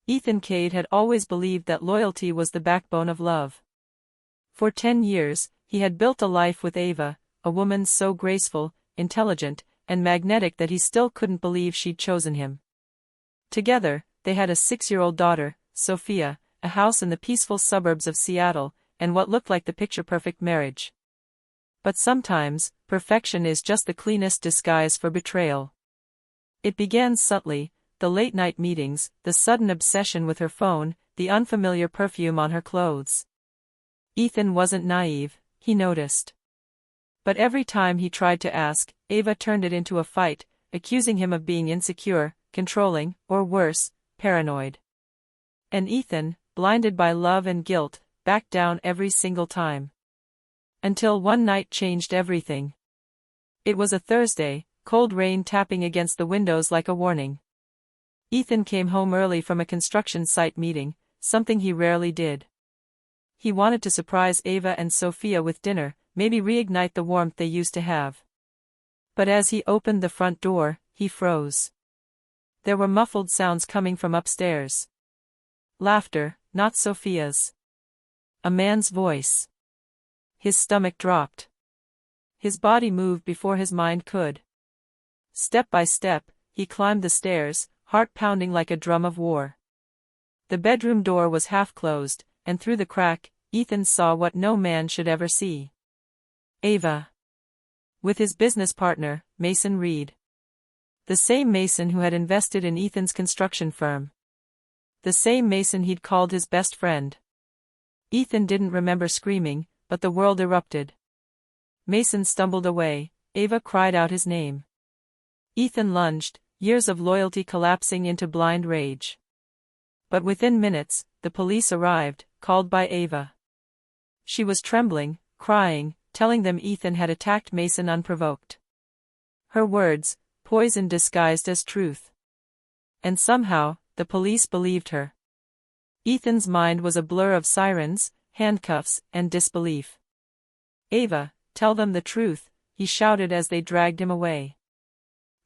Ethan Cade had always believed that loyalty was the backbone of love. For 10 years, he had built a life with Ava, a woman so graceful, intelligent, and magnetic that he still couldn't believe she'd chosen him. Together, they had a 6-year-old daughter, Sophia, a house in the peaceful suburbs of Seattle, and what looked like the picture-perfect marriage. But sometimes, perfection is just the cleanest disguise for betrayal. It began subtly: the late-night meetings, the sudden obsession with her phone, the unfamiliar perfume on her clothes. Ethan wasn't naive, he noticed. But every time he tried to ask, Ava turned it into a fight, accusing him of being insecure, controlling, or worse, paranoid. And Ethan, blinded by love and guilt, backed down every single time. Until one night changed everything. It was a Thursday, cold rain tapping against the windows like a warning. Ethan came home early from a construction site meeting, something he rarely did. He wanted to surprise Ava and Sophia with dinner, maybe reignite the warmth they used to have. But as he opened the front door, he froze. There were muffled sounds coming from upstairs. Laughter, not Sophia's. A man's voice. His stomach dropped. His body moved before his mind could. Step by step, he climbed the stairs, heart pounding like a drum of war. The bedroom door was half closed, and through the crack, Ethan saw what no man should ever see. Ava. With his business partner, Mason Reed. The same Mason who had invested in Ethan's construction firm. The same Mason he'd called his best friend. Ethan didn't remember screaming, but the world erupted. Mason stumbled away. Ava cried out his name. Ethan lunged, years of loyalty collapsing into blind rage. But within minutes, the police arrived, called by Ava. She was trembling, crying, telling them Ethan had attacked Mason unprovoked. Her words, poison disguised as truth. And somehow, the police believed her. Ethan's mind was a blur of sirens, handcuffs, and disbelief. Ava, tell them the truth, he shouted as they dragged him away.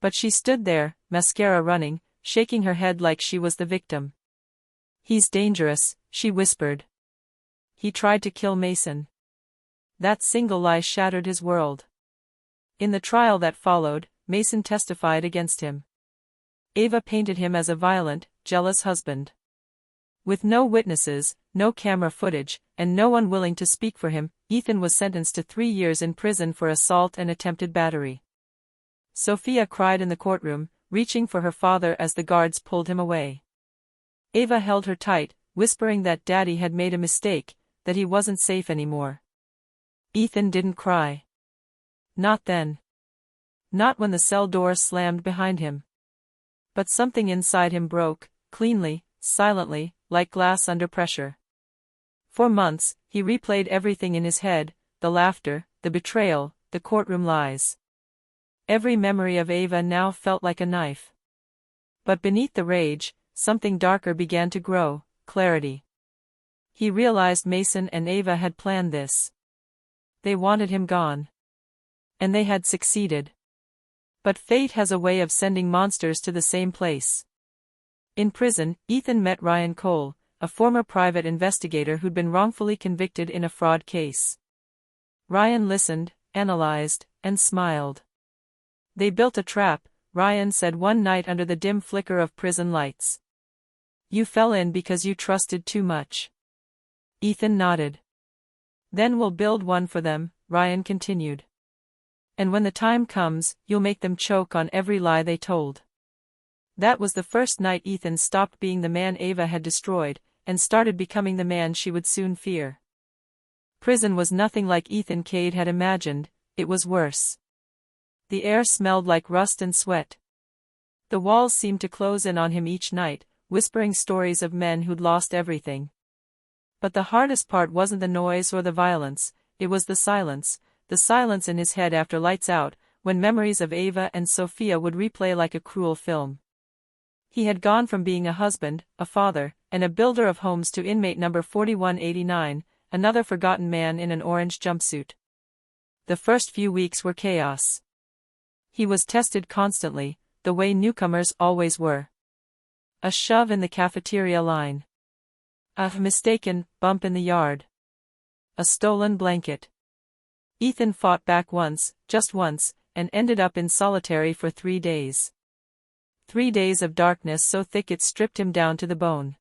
But she stood there, mascara running, shaking her head like she was the victim. He's dangerous, she whispered. He tried to kill Mason. That single lie shattered his world. In the trial that followed, Mason testified against him. Ava painted him as a violent, jealous husband. With no witnesses, no camera footage, and no one willing to speak for him, Ethan was sentenced to 3 years in prison for assault and attempted battery. Sophia cried in the courtroom, reaching for her father as the guards pulled him away. Ava held her tight, whispering that Daddy had made a mistake, that he wasn't safe anymore. Ethan didn't cry. Not then. Not when the cell door slammed behind him. But something inside him broke, cleanly, silently, like glass under pressure. For months, he replayed everything in his head: the laughter, the betrayal, the courtroom lies. Every memory of Ava now felt like a knife. But beneath the rage, something darker began to grow: clarity. He realized Mason and Ava had planned this. They wanted him gone. And they had succeeded. But fate has a way of sending monsters to the same place. In prison, Ethan met Ryan Cole, a former private investigator who'd been wrongfully convicted in a fraud case. Ryan listened, analyzed, and smiled. They built a trap, Ryan said one night under the dim flicker of prison lights. You fell in because you trusted too much. Ethan nodded. Then we'll build one for them, Ryan continued. And when the time comes, you'll make them choke on every lie they told. That was the first night Ethan stopped being the man Ava had destroyed, and started becoming the man she would soon fear. Prison was nothing like Ethan Cade had imagined, it was worse. The air smelled like rust and sweat. The walls seemed to close in on him each night, whispering stories of men who'd lost everything. But the hardest part wasn't the noise or the violence, it was the silence in his head after lights out, when memories of Ava and Sophia would replay like a cruel film. He had gone from being a husband, a father, and a builder of homes to inmate number 4189, another forgotten man in an orange jumpsuit. The first few weeks were chaos. He was tested constantly, the way newcomers always were. A shove in the cafeteria line. A mistaken bump in the yard. A stolen blanket. Ethan fought back once, just once, and ended up in solitary for 3 days. 3 days of darkness so thick it stripped him down to the bone.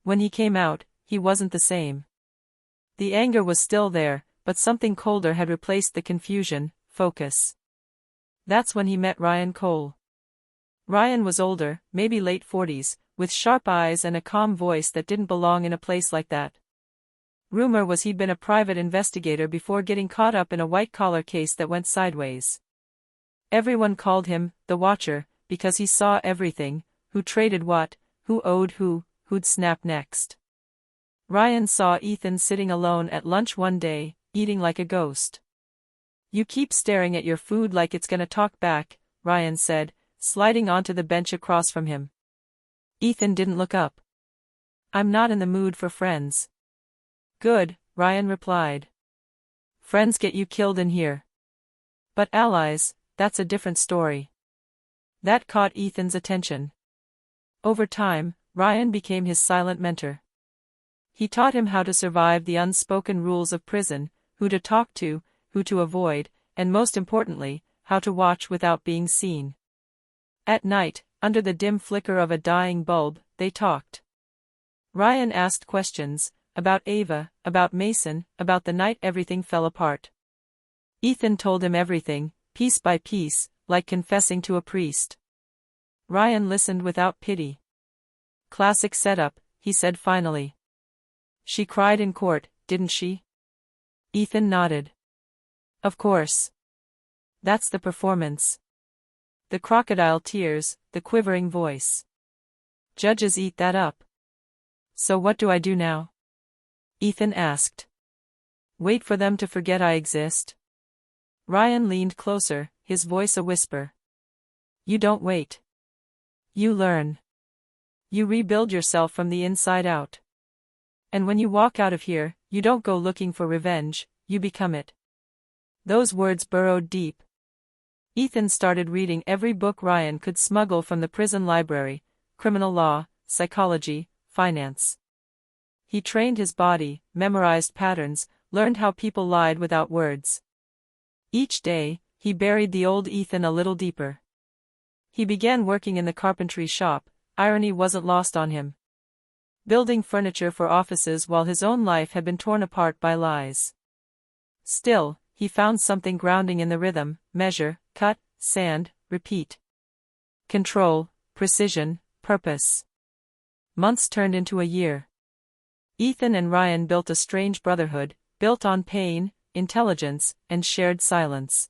When he came out, he wasn't the same. The anger was still there, but something colder had replaced the confusion, focus. That's when he met Ryan Cole. Ryan was older, maybe late 40s, with sharp eyes and a calm voice that didn't belong in a place like that. Rumor was he'd been a private investigator before getting caught up in a white-collar case that went sideways. Everyone called him the Watcher, because he saw everything, who traded what, who owed who'd snap next. Ryan saw Ethan sitting alone at lunch one day, eating like a ghost. "You keep staring at your food like it's gonna talk back," Ryan said, sliding onto the bench across from him. Ethan didn't look up. "I'm not in the mood for friends." "Good," Ryan replied. "Friends get you killed in here. But allies, that's a different story." That caught Ethan's attention. Over time, Ryan became his silent mentor. He taught him how to survive the unspoken rules of prison, who to talk to, who to avoid, and most importantly, how to watch without being seen. At night, under the dim flicker of a dying bulb, they talked. Ryan asked questions, about Ava, about Mason, about the night everything fell apart. Ethan told him everything, piece by piece, like confessing to a priest. Ryan listened without pity. "Classic setup," he said finally. "She cried in court, didn't she?" Ethan nodded. "Of course. That's the performance. The crocodile tears, the quivering voice. Judges eat that up." "So what do I do now?" Ethan asked. "Wait for them to forget I exist?" Ryan leaned closer, his voice a whisper. "You don't wait. You learn. You rebuild yourself from the inside out. And when you walk out of here, you don't go looking for revenge, you become it." Those words burrowed deep. Ethan started reading every book Ryan could smuggle from the prison library: criminal law, psychology, finance. He trained his body, memorized patterns, learned how people lied without words. Each day, he buried the old Ethan a little deeper. He began working in the carpentry shop. Irony wasn't lost on him. Building furniture for offices while his own life had been torn apart by lies. Still, he found something grounding in the rhythm: measure, cut, sand, repeat. Control, precision, purpose. Months turned into a year. Ethan and Ryan built a strange brotherhood, built on pain, intelligence, and shared silence.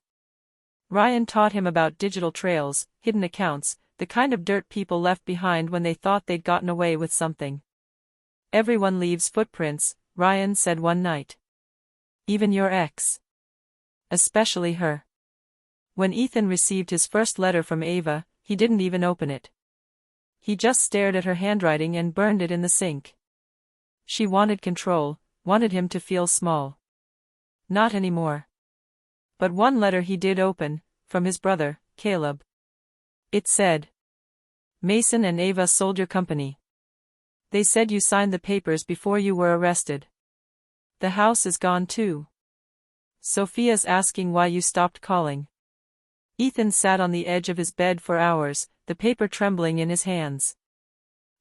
Ryan taught him about digital trails, hidden accounts, the kind of dirt people left behind when they thought they'd gotten away with something. "Everyone leaves footprints," Ryan said one night. "Even your ex. Especially her." When Ethan received his first letter from Ava, he didn't even open it. He just stared at her handwriting and burned it in the sink. She wanted control, wanted him to feel small. Not anymore. But one letter he did open, from his brother, Caleb. It said, "Mason and Ava sold your company. They said you signed the papers before you were arrested. The house is gone too. Sophia's asking why you stopped calling." Ethan sat on the edge of his bed for hours, the paper trembling in his hands.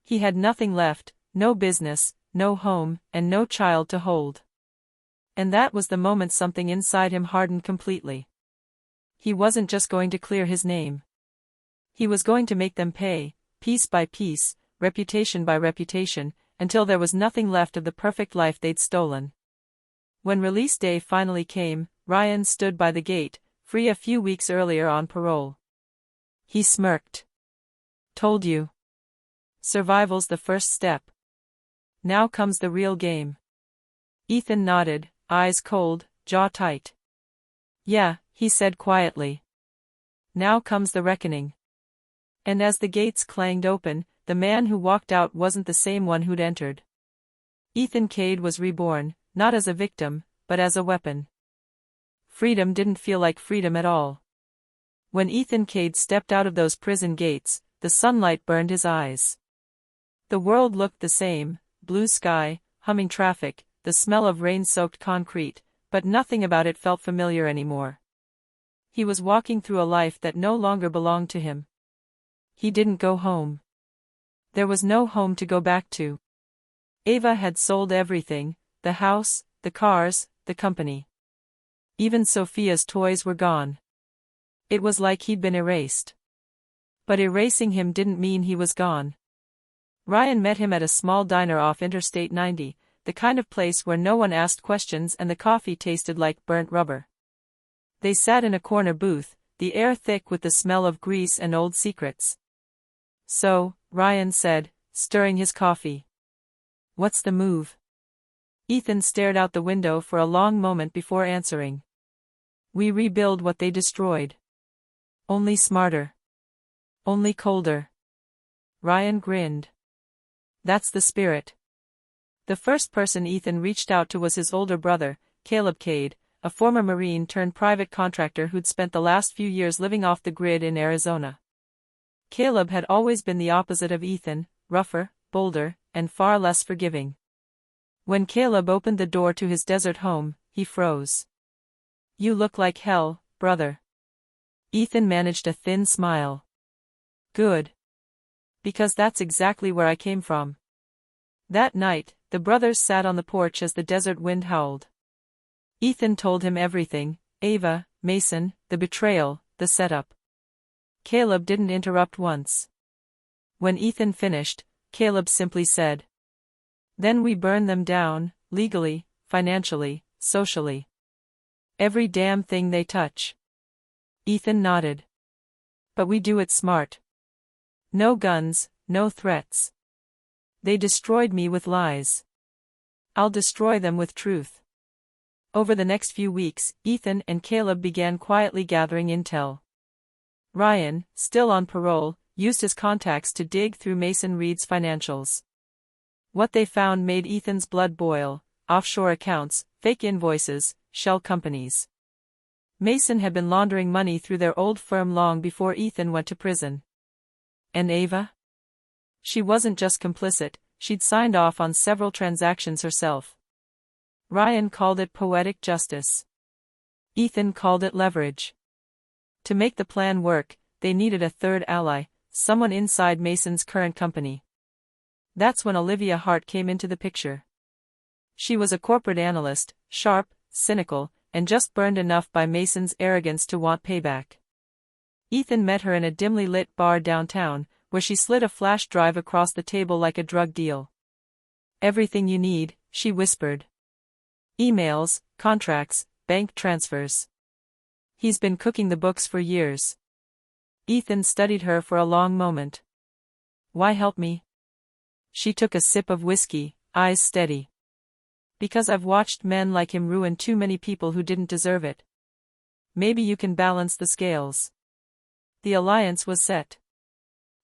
He had nothing left, no business, no home, and no child to hold. And that was the moment something inside him hardened completely. He wasn't just going to clear his name. He was going to make them pay, piece by piece, reputation by reputation, until there was nothing left of the perfect life they'd stolen. When release day finally came, Ryan stood by the gate, free a few weeks earlier on parole. He smirked. "Told you. Survival's the first step. Now comes the real game." Ethan nodded, eyes cold, jaw tight. "Yeah," he said quietly. "Now comes the reckoning." And as the gates clanged open, the man who walked out wasn't the same one who'd entered. Ethan Cade was reborn, not as a victim, but as a weapon. Freedom didn't feel like freedom at all. When Ethan Cade stepped out of those prison gates, the sunlight burned his eyes. The world looked the same: blue sky, humming traffic, the smell of rain-soaked concrete, but nothing about it felt familiar anymore. He was walking through a life that no longer belonged to him. He didn't go home. There was no home to go back to. Eva had sold everything: the house, the cars, the company. Even Sophia's toys were gone. It was like he'd been erased. But erasing him didn't mean he was gone. Ryan met him at a small diner off Interstate 90, the kind of place where no one asked questions and the coffee tasted like burnt rubber. They sat in a corner booth, the air thick with the smell of grease and old secrets. "So," Ryan said, stirring his coffee. "What's the move?" Ethan stared out the window for a long moment before answering. "We rebuild what they destroyed. Only smarter. Only colder." Ryan grinned. "That's the spirit." The first person Ethan reached out to was his older brother, Caleb Cade, a former Marine turned private contractor who'd spent the last few years living off the grid in Arizona. Caleb had always been the opposite of Ethan: rougher, bolder, and far less forgiving. When Caleb opened the door to his desert home, he froze. "You look like hell, brother." Ethan managed a thin smile. "Good. Because that's exactly where I came from." That night, the brothers sat on the porch as the desert wind howled. Ethan told him everything: Ava, Mason, the betrayal, the setup. Caleb didn't interrupt once. When Ethan finished, Caleb simply said, "Then we burn them down, legally, financially, socially. Every damn thing they touch." Ethan nodded. "But we do it smart. No guns, no threats. They destroyed me with lies. I'll destroy them with truth." Over the next few weeks, Ethan and Caleb began quietly gathering intel. Ryan, still on parole, used his contacts to dig through Mason Reed's financials. What they found made Ethan's blood boil: offshore accounts, fake invoices, shell companies. Mason had been laundering money through their old firm long before Ethan went to prison. And Ava? She wasn't just complicit, she'd signed off on several transactions herself. Ryan called it poetic justice. Ethan called it leverage. To make the plan work, they needed a third ally, someone inside Mason's current company. That's when Olivia Hart came into the picture. She was a corporate analyst, sharp, cynical, and just burned enough by Mason's arrogance to want payback. Ethan met her in a dimly lit bar downtown, where she slid a flash drive across the table like a drug deal. "Everything you need," she whispered. "Emails, contracts, bank transfers. He's been cooking the books for years." Ethan studied her for a long moment. "Why help me?" She took a sip of whiskey, eyes steady. "Because I've watched men like him ruin too many people who didn't deserve it. Maybe you can balance the scales." The alliance was set.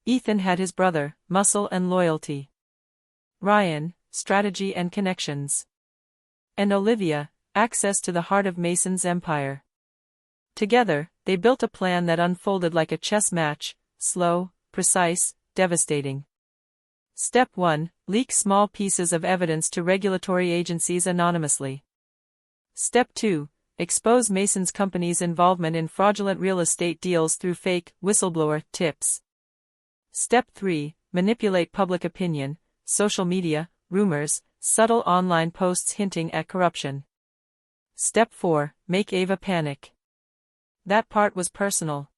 Ethan had his brother, muscle and loyalty. Ryan, strategy and connections. And Olivia, access to the heart of Mason's empire. Together, they built a plan that unfolded like a chess match: slow, precise, devastating. Step 1: leak small pieces of evidence to regulatory agencies anonymously. Step 2: expose Mason's company's involvement in fraudulent real estate deals through fake, whistleblower tips. Step 3: manipulate public opinion, social media, rumors, subtle online posts hinting at corruption. Step 4: make Ava panic. That part was personal.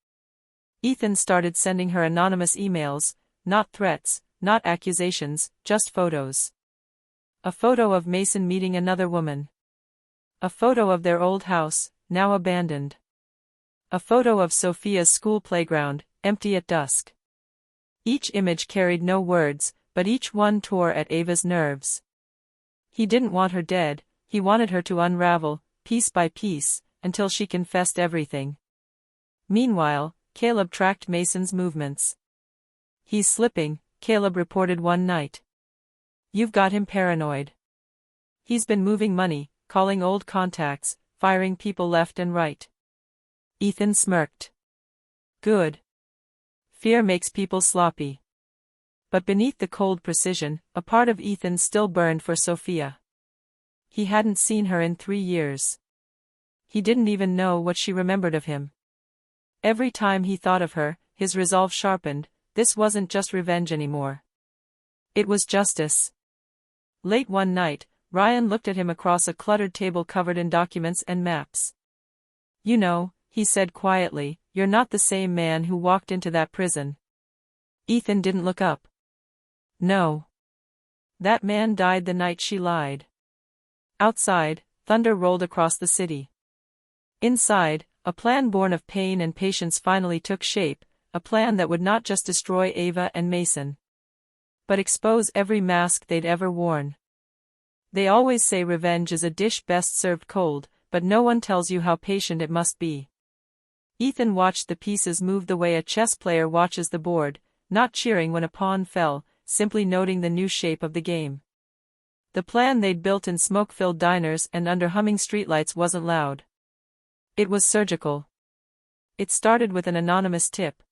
Ethan started sending her anonymous emails, not threats, not accusations, just photos. A photo of Mason meeting another woman. A photo of their old house, now abandoned. A photo of Sophia's school playground, empty at dusk. Each image carried no words, but each one tore at Ava's nerves. He didn't want her dead, he wanted her to unravel, piece by piece, until she confessed everything. Meanwhile, Caleb tracked Mason's movements. "He's slipping," Caleb reported one night. "You've got him paranoid. He's been moving money, calling old contacts, firing people left and right." Ethan smirked. "Good. Fear makes people sloppy." But beneath the cold precision, a part of Ethan still burned for Sophia. He hadn't seen her in 3 years. He didn't even know what she remembered of him. Every time he thought of her, his resolve sharpened. This wasn't just revenge anymore. It was justice. Late one night, Ryan looked at him across a cluttered table covered in documents and maps. "You know," he said quietly, "you're not the same man who walked into that prison." Ethan didn't look up. "No. That man died the night she lied." Outside, thunder rolled across the city. Inside, a plan born of pain and patience finally took shape, a plan that would not just destroy Ava and Mason, but expose every mask they'd ever worn. They always say revenge is a dish best served cold, but no one tells you how patient it must be. Ethan watched the pieces move the way a chess player watches the board, not cheering when a pawn fell, simply noting the new shape of the game. The plan they'd built in smoke-filled diners and under humming streetlights wasn't loud. It was surgical. It started with an anonymous tip.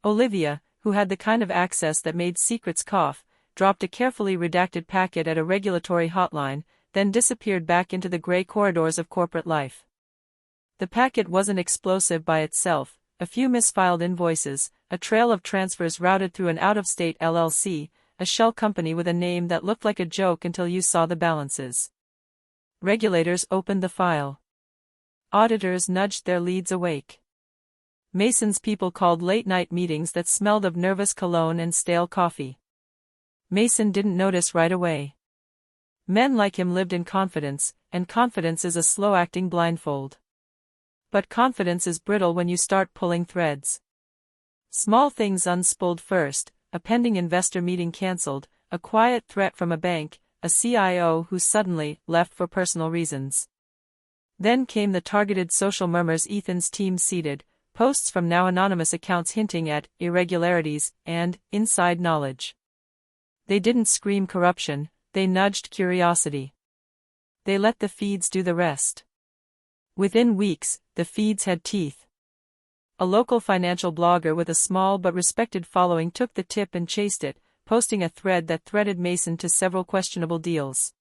Olivia, who had the kind of access that made secrets cough, dropped a carefully redacted packet at a regulatory hotline, then disappeared back into the gray corridors of corporate life. The packet wasn't explosive by itself, a few misfiled invoices, a trail of transfers routed through an out-of-state LLC, a shell company with a name that looked like a joke until you saw the balances. Regulators opened the file. Auditors nudged their leads awake. Mason's people called late-night meetings that smelled of nervous cologne and stale coffee. Mason didn't notice right away. Men like him lived in confidence, and confidence is a slow-acting blindfold. But confidence is brittle when you start pulling threads. Small things unspooled first, a pending investor meeting cancelled, a quiet threat from a bank, a CIO who suddenly left for personal reasons. Then came the targeted social murmurs Ethan's team seeded, posts from now anonymous accounts hinting at irregularities and inside knowledge. They didn't scream corruption, they nudged curiosity. They let the feeds do the rest. Within weeks, the feeds had teeth. A local financial blogger with a small but respected following took the tip and chased it, posting a thread that threaded Mason to several questionable deals.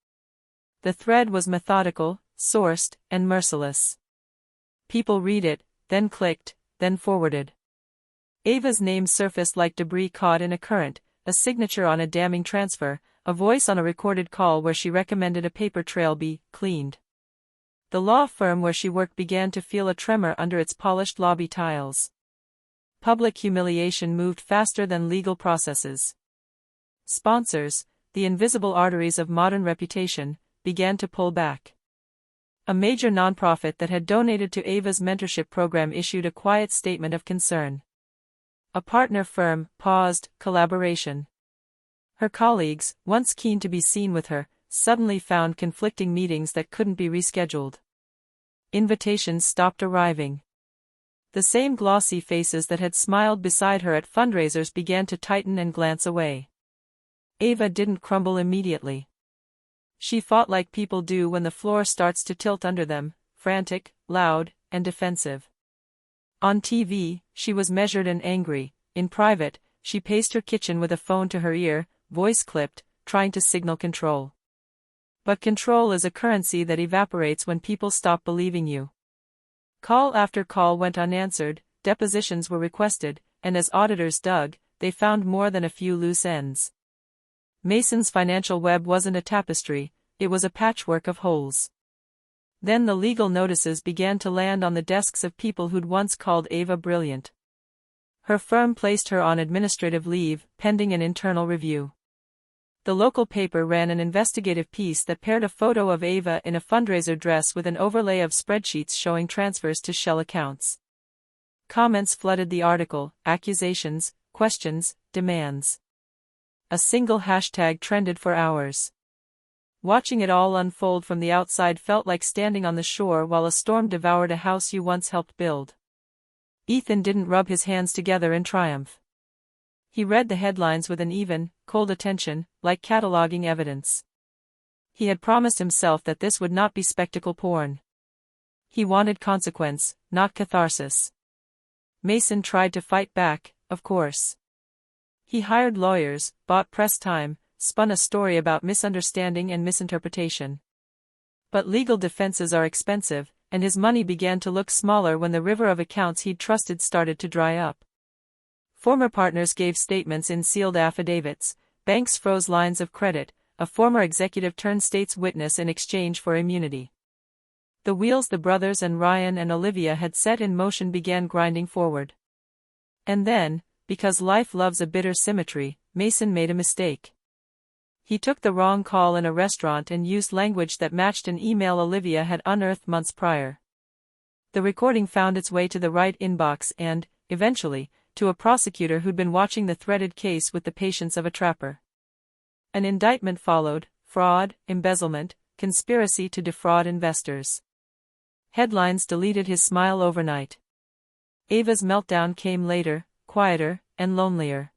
The thread was methodical, sourced, and merciless. People read it, then clicked, then forwarded. Ava's name surfaced like debris caught in a current, a signature on a damning transfer, a voice on a recorded call where she recommended a paper trail be cleaned. The law firm where she worked began to feel a tremor under its polished lobby tiles. Public humiliation moved faster than legal processes. Sponsors, the invisible arteries of modern reputation, began to pull back. A major nonprofit that had donated to Ava's mentorship program issued a quiet statement of concern. A partner firm paused collaboration. Her colleagues, once keen to be seen with her, suddenly found conflicting meetings that couldn't be rescheduled. Invitations stopped arriving. The same glossy faces that had smiled beside her at fundraisers began to tighten and glance away. Ava didn't crumble immediately. She fought like people do when the floor starts to tilt under them, frantic, loud, and defensive. On TV, she was measured and angry. In private, she paced her kitchen with a phone to her ear, voice clipped, trying to signal control. But control is a currency that evaporates when people stop believing you. Call after call went unanswered, depositions were requested, and as auditors dug, they found more than a few loose ends. Mason's financial web wasn't a tapestry, it was a patchwork of holes. Then the legal notices began to land on the desks of people who'd once called Ava brilliant. Her firm placed her on administrative leave, pending an internal review. The local paper ran an investigative piece that paired a photo of Ava in a fundraiser dress with an overlay of spreadsheets showing transfers to shell accounts. Comments flooded the article, accusations, questions, demands. A single hashtag trended for hours. Watching it all unfold from the outside felt like standing on the shore while a storm devoured a house you once helped build. Ethan didn't rub his hands together in triumph. He read the headlines with an even, cold attention, like cataloging evidence. He had promised himself that this would not be spectacle porn. He wanted consequence, not catharsis. Mason tried to fight back, of course. He hired lawyers, bought press time, spun a story about misunderstanding and misinterpretation. But legal defenses are expensive, and his money began to look smaller when the river of accounts he'd trusted started to dry up. Former partners gave statements in sealed affidavits, banks froze lines of credit, a former executive turned state's witness in exchange for immunity. The wheels the brothers and Ryan and Olivia had set in motion began grinding forward. And then, because life loves a bitter symmetry, Mason made a mistake. He took the wrong call in a restaurant and used language that matched an email Olivia had unearthed months prior. The recording found its way to the right inbox and, eventually, to a prosecutor who'd been watching the threaded case with the patience of a trapper. An indictment followed: fraud, embezzlement, conspiracy to defraud investors. Headlines deleted his smile overnight. Ava's meltdown came later, quieter, and lonelier.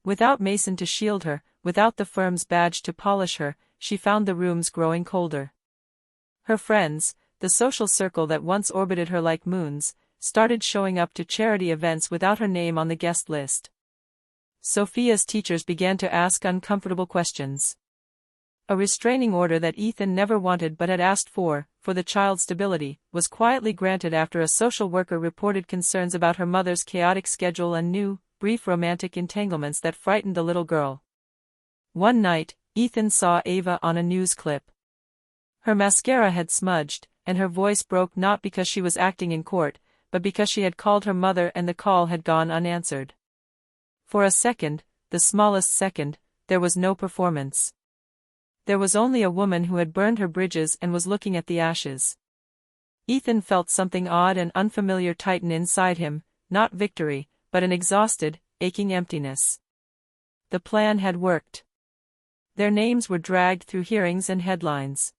Without Mason to shield her, without the firm's badge to polish her, she found the rooms growing colder. Her friends, the social circle that once orbited her like moons, started showing up to charity events without her name on the guest list. Sophia's teachers began to ask uncomfortable questions. A restraining order that Ethan never wanted but had asked for the child's stability, was quietly granted after a social worker reported concerns about her mother's chaotic schedule and new, brief romantic entanglements that frightened the little girl. One night, Ethan saw Ava on a news clip. Her mascara had smudged, and her voice broke not because she was acting in court, but because she had called her mother and the call had gone unanswered. For a second, the smallest second, there was no performance. There was only a woman who had burned her bridges and was looking at the ashes. Ethan felt something odd and unfamiliar tighten inside him, not victory, but an exhausted, aching emptiness. The plan had worked. Their names were dragged through hearings and headlines.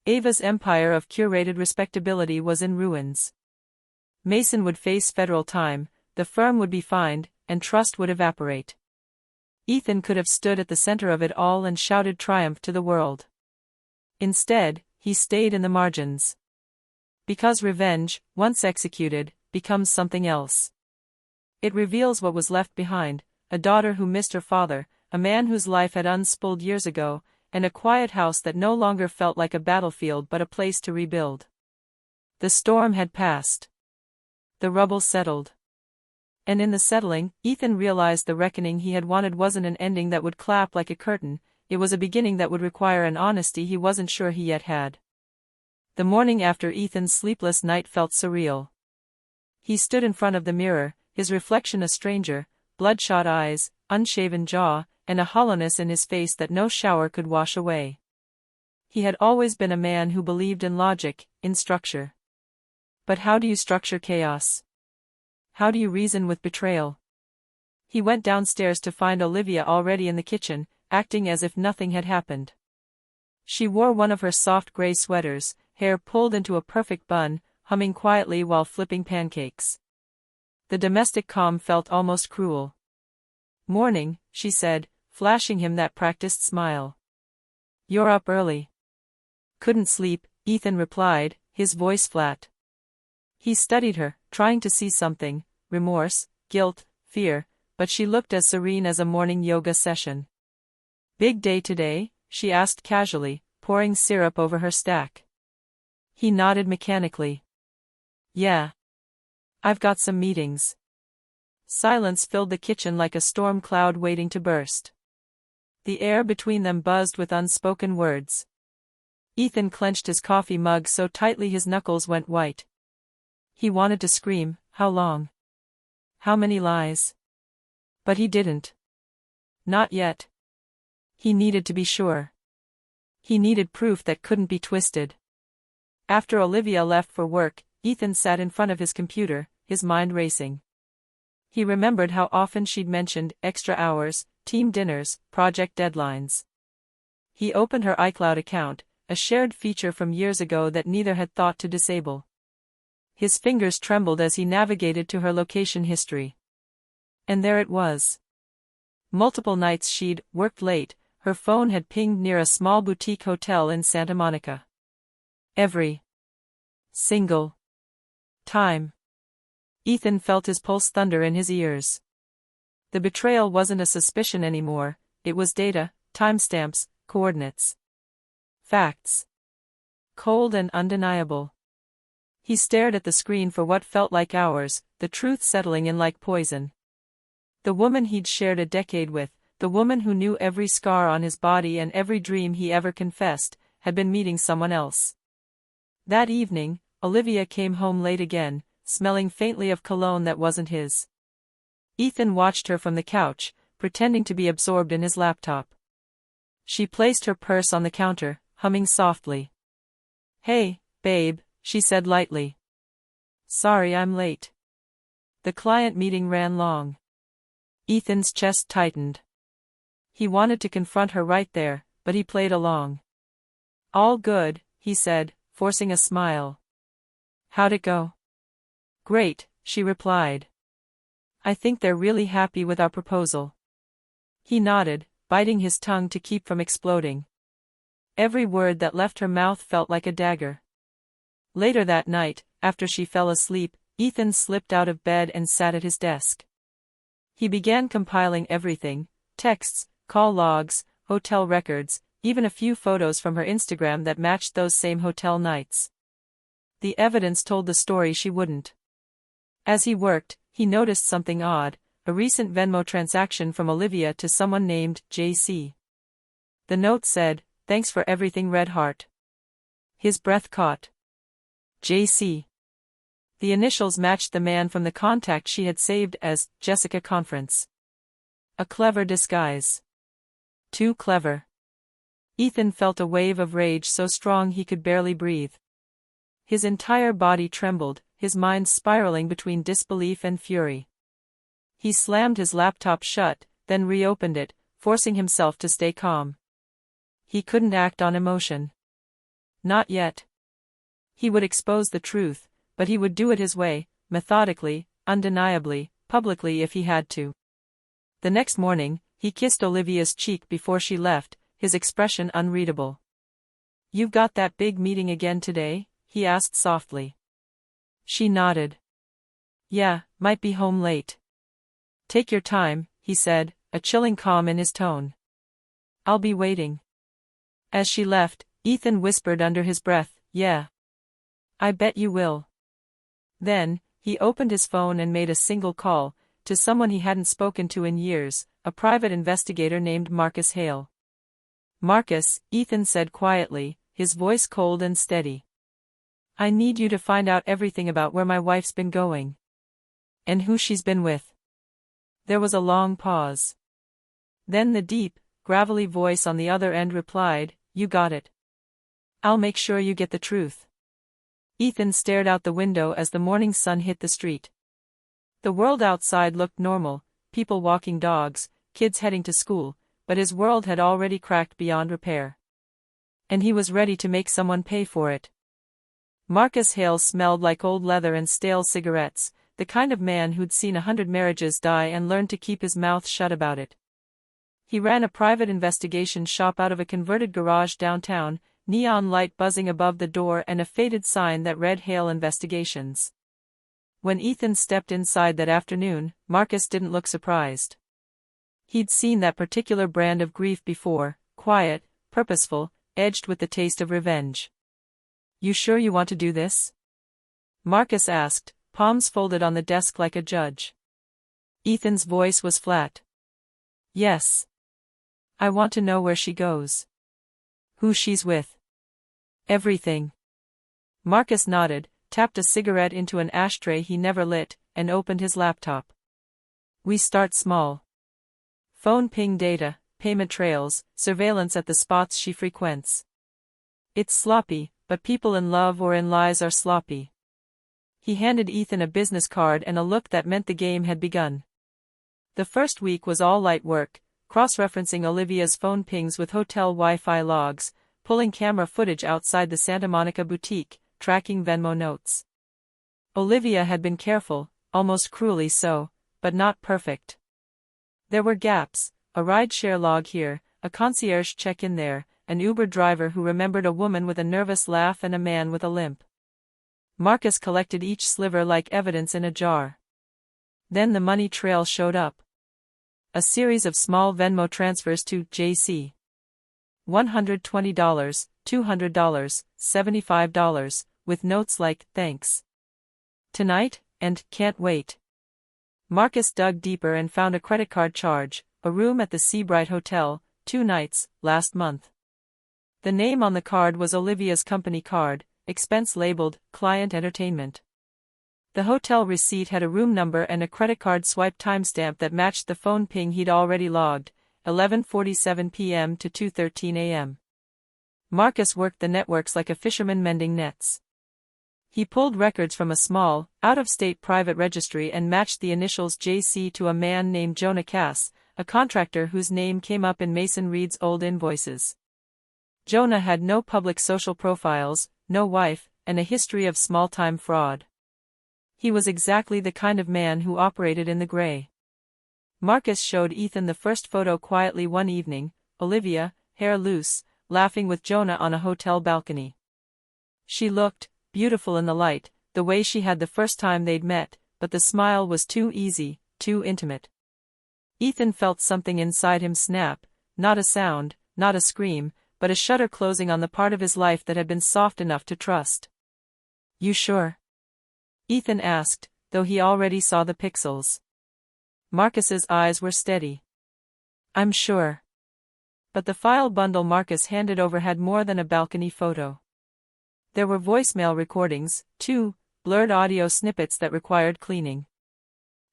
Ava's empire of curated respectability was in ruins. Mason would face federal time, the firm would be fined, and trust would evaporate. Ethan could have stood at the center of it all and shouted triumph to the world. Instead, he stayed in the margins. Because revenge, once executed, becomes something else. It reveals what was left behind: a daughter who missed her father, a man whose life had unspooled years ago, and a quiet house that no longer felt like a battlefield but a place to rebuild. The storm had passed. The rubble settled. And in the settling, Ethan realized the reckoning he had wanted wasn't an ending that would clap like a curtain, it was a beginning that would require an honesty he wasn't sure he yet had. The morning after Ethan's sleepless night felt surreal. He stood in front of the mirror, his reflection a stranger, bloodshot eyes, unshaven jaw, and a hollowness in his face that no shower could wash away. He had always been a man who believed in logic, in structure. But how do you structure chaos? How do you reason with betrayal? He went downstairs to find Olivia already in the kitchen, acting as if nothing had happened. She wore one of her soft gray sweaters, hair pulled into a perfect bun, humming quietly while flipping pancakes. The domestic calm felt almost cruel. "Morning," she said, flashing him that practiced smile. "You're up early." "Couldn't sleep," Ethan replied, his voice flat. He studied her, trying to see something: remorse, guilt, fear, but she looked as serene as a morning yoga session. "Big day today?" she asked casually, pouring syrup over her stack. He nodded mechanically. "Yeah. I've got some meetings." Silence filled the kitchen like a storm cloud waiting to burst. The air between them buzzed with unspoken words. Ethan clenched his coffee mug so tightly his knuckles went white. He wanted to scream, "How long? How many lies?" But he didn't. Not yet. He needed to be sure. He needed proof that couldn't be twisted. After Olivia left for work, Ethan sat in front of his computer, his mind racing. He remembered how often she'd mentioned extra hours, team dinners, project deadlines. He opened her iCloud account, a shared feature from years ago that neither had thought to disable. His fingers trembled as he navigated to her location history. And there it was. Multiple nights she'd worked late, her phone had pinged near a small boutique hotel in Santa Monica. Every single time. Ethan felt his pulse thunder in his ears. The betrayal wasn't a suspicion anymore, it was data, timestamps, coordinates. Facts. Cold and undeniable. He stared at the screen for what felt like hours, the truth settling in like poison. The woman he'd shared a decade with, the woman who knew every scar on his body and every dream he ever confessed, had been meeting someone else. That evening, Olivia came home late again, smelling faintly of cologne that wasn't his. Ethan watched her from the couch, pretending to be absorbed in his laptop. She placed her purse on the counter, humming softly. "Hey, babe," she said lightly. "Sorry I'm late." The client meeting ran long. Ethan's chest tightened. He wanted to confront her right there, but he played along. "All good," he said, forcing a smile. "How'd it go?" "Great," she replied. "I think they're really happy with our proposal." He nodded, biting his tongue to keep from exploding. Every word that left her mouth felt like a dagger. Later that night, after she fell asleep, Ethan slipped out of bed and sat at his desk. He began compiling everything: texts, call logs, hotel records, even a few photos from her Instagram that matched those same hotel nights. The evidence told the story she wouldn't. As he worked, he noticed something odd: a recent Venmo transaction from Olivia to someone named JC. The note said, "Thanks for everything, Red Heart." His breath caught. JC. The initials matched the man from the contact she had saved as Jessica Conference. A clever disguise. Too clever. Ethan felt a wave of rage so strong he could barely breathe. His entire body trembled, his mind spiraling between disbelief and fury. He slammed his laptop shut, then reopened it, forcing himself to stay calm. He couldn't act on emotion. Not yet. He would expose the truth, but he would do it his way, methodically, undeniably, publicly if he had to. The next morning, he kissed Olivia's cheek before she left, his expression unreadable. "You've got that big meeting again today?" he asked softly. She nodded. "Yeah, might be home late." "Take your time," he said, a chilling calm in his tone. "I'll be waiting." As she left, Ethan whispered under his breath, "Yeah. I bet you will." Then, he opened his phone and made a single call, to someone he hadn't spoken to in years, a private investigator named Marcus Hale. "Marcus," Ethan said quietly, his voice cold and steady. "I need you to find out everything about where my wife's been going. And who she's been with." There was a long pause. Then the deep, gravelly voice on the other end replied, "You got it. I'll make sure you get the truth." Ethan stared out the window as the morning sun hit the street. The world outside looked normal, people walking dogs, kids heading to school, but his world had already cracked beyond repair. And he was ready to make someone pay for it. Marcus Hale smelled like old leather and stale cigarettes, the kind of man who'd seen 100 marriages die and learned to keep his mouth shut about it. He ran a private investigation shop out of a converted garage downtown, neon light buzzing above the door and a faded sign that read Hale Investigations. When Ethan stepped inside that afternoon, Marcus didn't look surprised. He'd seen that particular brand of grief before: quiet, purposeful, edged with the taste of revenge. "You sure you want to do this?" Marcus asked, palms folded on the desk like a judge. Ethan's voice was flat. "Yes. I want to know where she goes. Who she's with. Everything." Marcus nodded, tapped a cigarette into an ashtray he never lit, and opened his laptop. "We start small. Phone ping data, payment trails, surveillance at the spots she frequents. It's sloppy, but people in love or in lies are sloppy." He handed Ethan a business card and a look that meant the game had begun. The first week was all light work, cross-referencing Olivia's phone pings with hotel Wi-Fi logs, pulling camera footage outside the Santa Monica boutique, tracking Venmo notes. Olivia had been careful, almost cruelly so, but not perfect. There were gaps: a ride-share log here, a concierge check-in there, an Uber driver who remembered a woman with a nervous laugh and a man with a limp. Marcus collected each sliver like evidence in a jar. Then the money trail showed up. A series of small Venmo transfers to JC. $120, $200, $75, with notes like, "Thanks. Tonight," and "Can't wait." Marcus dug deeper and found a credit card charge, a room at the Seabright Hotel, 2 nights, last month. The name on the card was Olivia's company card, expense labeled, Client Entertainment. The hotel receipt had a room number and a credit card swipe timestamp that matched the phone ping he'd already logged, 11:47 p.m. to 2:13 a.m. Marcus worked the networks like a fisherman mending nets. He pulled records from a small, out-of-state private registry and matched the initials JC to a man named Jonah Cass, a contractor whose name came up in Mason Reed's old invoices. Jonah had no public social profiles, no wife, and a history of small-time fraud. He was exactly the kind of man who operated in the gray. Marcus showed Ethan the first photo quietly one evening, Olivia, hair loose, laughing with Jonah on a hotel balcony. She looked beautiful in the light, the way she had the first time they'd met, but the smile was too easy, too intimate. Ethan felt something inside him snap, not a sound, not a scream, but a shutter closing on the part of his life that had been soft enough to trust. "You sure?" Ethan asked, though he already saw the pixels. Marcus's eyes were steady. "I'm sure." But the file bundle Marcus handed over had more than a balcony photo. There were voicemail recordings, too, blurred audio snippets that required cleaning.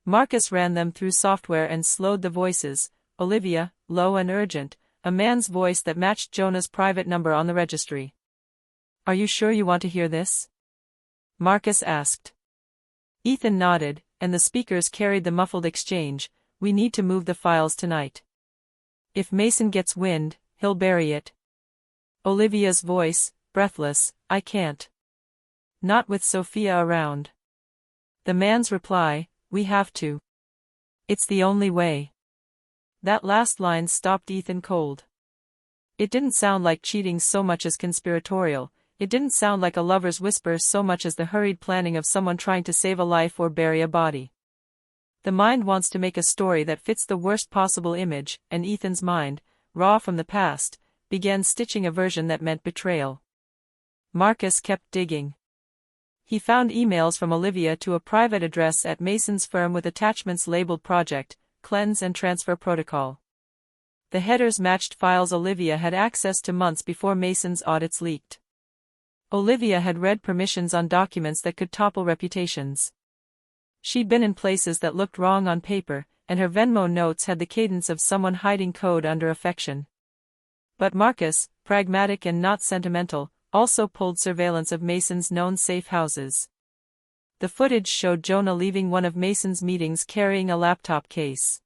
Marcus ran them through software and slowed the voices, Olivia, low and urgent, a man's voice that matched Jonah's private number on the registry. "Are you sure you want to hear this?" Marcus asked. Ethan nodded, and the speakers carried the muffled exchange, "We need to move the files tonight. If Mason gets wind, he'll bury it." Olivia's voice, breathless, "I can't. Not with Sophia around." The man's reply, "We have to. It's the only way." That last line stopped Ethan cold. It didn't sound like cheating so much as conspiratorial. It didn't sound like a lover's whisper so much as the hurried planning of someone trying to save a life or bury a body. The mind wants to make a story that fits the worst possible image, and Ethan's mind, raw from the past, began stitching a version that meant betrayal. Marcus kept digging. He found emails from Olivia to a private address at Mason's firm with attachments labeled Project, Cleanse and Transfer Protocol. The headers matched files Olivia had access to months before Mason's audits leaked. Olivia had read permissions on documents that could topple reputations. She'd been in places that looked wrong on paper, and her Venmo notes had the cadence of someone hiding code under affection. But Marcus, pragmatic and not sentimental, also pulled surveillance of Mason's known safe houses. The footage showed Jonah leaving one of Mason's meetings carrying a laptop case.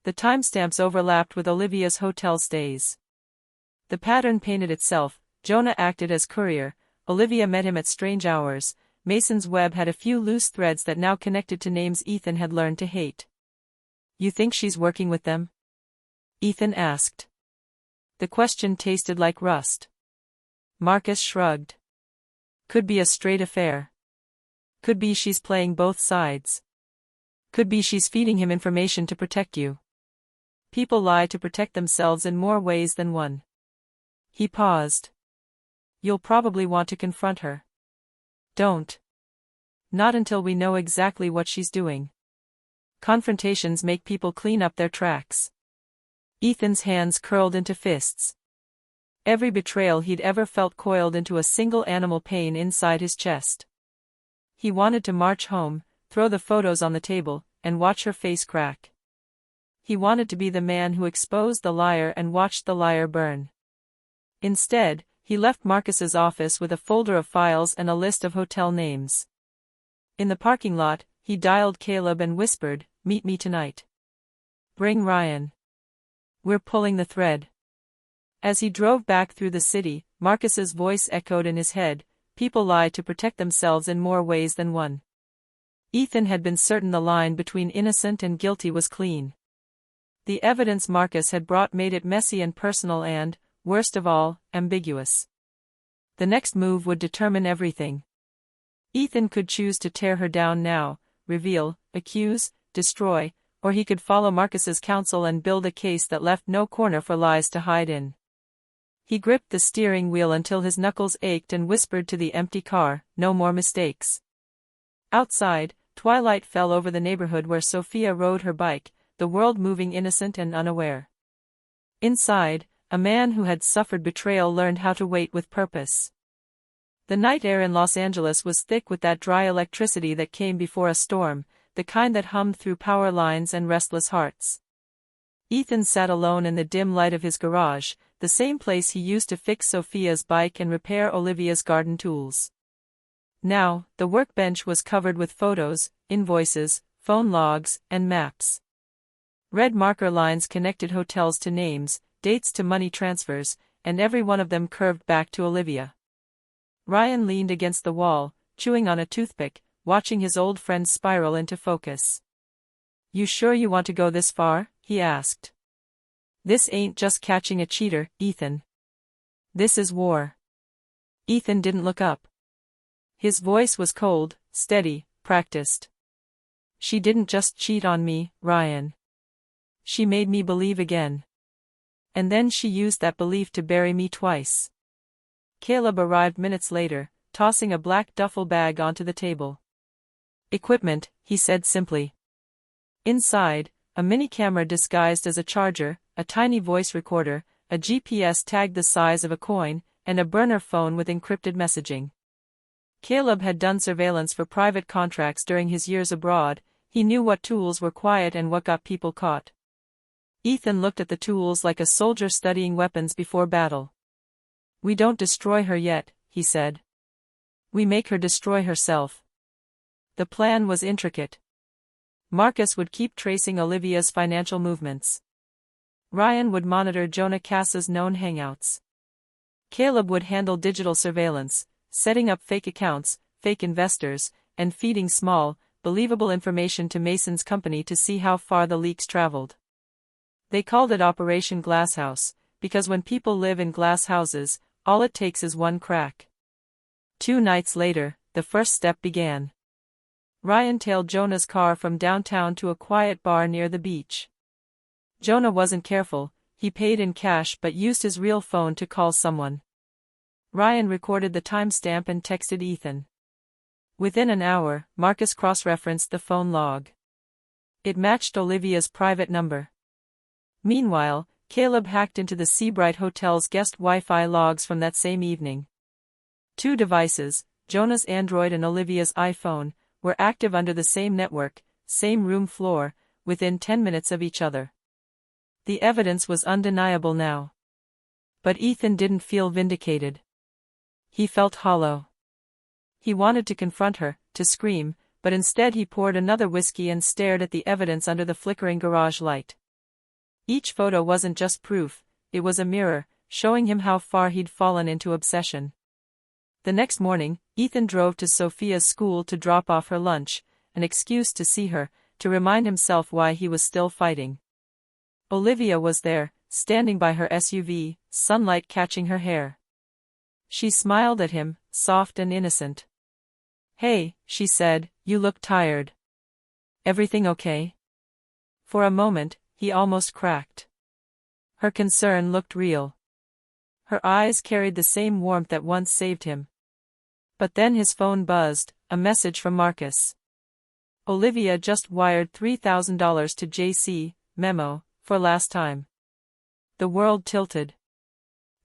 The timestamps overlapped with Olivia's hotel stays. The pattern painted itself. Jonah acted as courier, Olivia met him at strange hours. Mason's web had a few loose threads that now connected to names Ethan had learned to hate. "You think she's working with them?" Ethan asked. The question tasted like rust. Marcus shrugged. "Could be a straight affair. Could be she's playing both sides. Could be she's feeding him information to protect you. People lie to protect themselves in more ways than one." He paused. "You'll probably want to confront her." "Don't. Not until we know exactly what she's doing. Confrontations make people clean up their tracks." Ethan's hands curled into fists. Every betrayal he'd ever felt coiled into a single animal pain inside his chest. He wanted to march home, throw the photos on the table, and watch her face crack. He wanted to be the man who exposed the liar and watched the liar burn. Instead, he left Marcus's office with a folder of files and a list of hotel names. In the parking lot, he dialed Caleb and whispered, "Meet me tonight. Bring Ryan. We're pulling the thread." As he drove back through the city, Marcus's voice echoed in his head, "People lie to protect themselves in more ways than one." Ethan had been certain the line between innocent and guilty was clean. The evidence Marcus had brought made it messy and personal and, worst of all, ambiguous. The next move would determine everything. Ethan could choose to tear her down now, reveal, accuse, destroy, or he could follow Marcus's counsel and build a case that left no corner for lies to hide in. He gripped the steering wheel until his knuckles ached and whispered to the empty car, "No more mistakes." Outside, twilight fell over the neighborhood where Sophia rode her bike, the world moving innocent and unaware. Inside, a man who had suffered betrayal learned how to wait with purpose. The night air in Los Angeles was thick with that dry electricity that came before a storm, the kind that hummed through power lines and restless hearts. Ethan sat alone in the dim light of his garage, the same place he used to fix Sophia's bike and repair Olivia's garden tools. Now, the workbench was covered with photos, invoices, phone logs, and maps. Red marker lines connected hotels to names, dates to money transfers, and every one of them curved back to Olivia. Ryan leaned against the wall, chewing on a toothpick, watching his old friend spiral into focus. "You sure you want to go this far?" he asked. "This ain't just catching a cheater, Ethan. This is war." Ethan didn't look up. His voice was cold, steady, practiced. "She didn't just cheat on me, Ryan. She made me believe again. And then she used that belief to bury me twice." Caleb arrived minutes later, tossing a black duffel bag onto the table. "Equipment," he said simply. Inside, a mini-camera disguised as a charger, a tiny voice recorder, a GPS tag the size of a coin, and a burner phone with encrypted messaging. Caleb had done surveillance for private contracts during his years abroad. He knew what tools were quiet and what got people caught. Ethan looked at the tools like a soldier studying weapons before battle. "We don't destroy her yet," he said. "We make her destroy herself." The plan was intricate. Marcus would keep tracing Olivia's financial movements. Ryan would monitor Jonah Cass's known hangouts. Caleb would handle digital surveillance, setting up fake accounts, fake investors, and feeding small, believable information to Mason's company to see how far the leaks traveled. They called it Operation Glasshouse, because when people live in glass houses, all it takes is one crack. 2 nights later, the first step began. Ryan tailed Jonah's car from downtown to a quiet bar near the beach. Jonah wasn't careful, he paid in cash but used his real phone to call someone. Ryan recorded the timestamp and texted Ethan. Within an hour, Marcus cross-referenced the phone log. It matched Olivia's private number. Meanwhile, Caleb hacked into the Seabright Hotel's guest Wi-Fi logs from that same evening. 2 devices, Jonah's Android and Olivia's iPhone, were active under the same network, same room floor, within 10 minutes of each other. The evidence was undeniable now. But Ethan didn't feel vindicated. He felt hollow. He wanted to confront her, to scream, but instead he poured another whiskey and stared at the evidence under the flickering garage light. Each photo wasn't just proof, it was a mirror, showing him how far he'd fallen into obsession. The next morning, Ethan drove to Sophia's school to drop off her lunch, an excuse to see her, to remind himself why he was still fighting. Olivia was there, standing by her SUV, sunlight catching her hair. She smiled at him, soft and innocent. "Hey," she said, "you look tired. Everything okay?" For a moment, he almost cracked. Her concern looked real. Her eyes carried the same warmth that once saved him. But then his phone buzzed, a message from Marcus. "Olivia just wired $3,000 to JC, memo, for last time." The world tilted.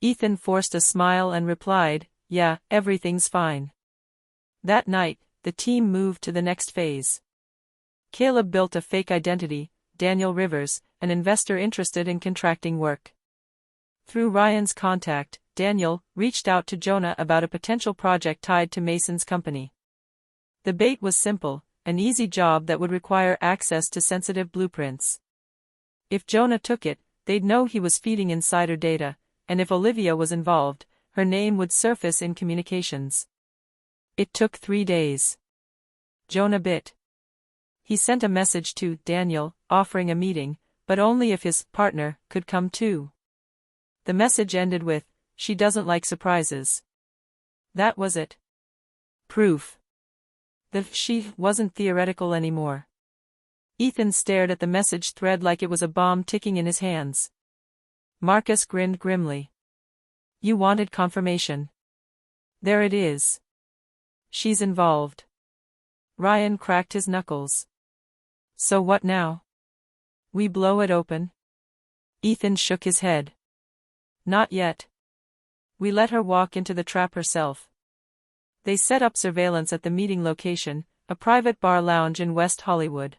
Ethan forced a smile and replied, "Yeah, everything's fine." That night, the team moved to the next phase. Caleb built a fake identity, Daniel Rivers, an investor interested in contracting work. Through Ryan's contact, Daniel reached out to Jonah about a potential project tied to Mason's company. The bait was simple, an easy job that would require access to sensitive blueprints. If Jonah took it, they'd know he was feeding insider data, and if Olivia was involved, her name would surface in communications. It took 3 days. Jonah bit. He sent a message to Daniel, offering a meeting, but only if his partner could come too. The message ended with, "She doesn't like surprises." That was it. Proof. The she wasn't theoretical anymore. Ethan stared at the message thread like it was a bomb ticking in his hands. Marcus grinned grimly. You wanted confirmation. There it is. She's involved. Ryan cracked his knuckles. So what now? We blow it open? Ethan shook his head. Not yet. We let her walk into the trap herself. They set up surveillance at the meeting location, a private bar lounge in West Hollywood.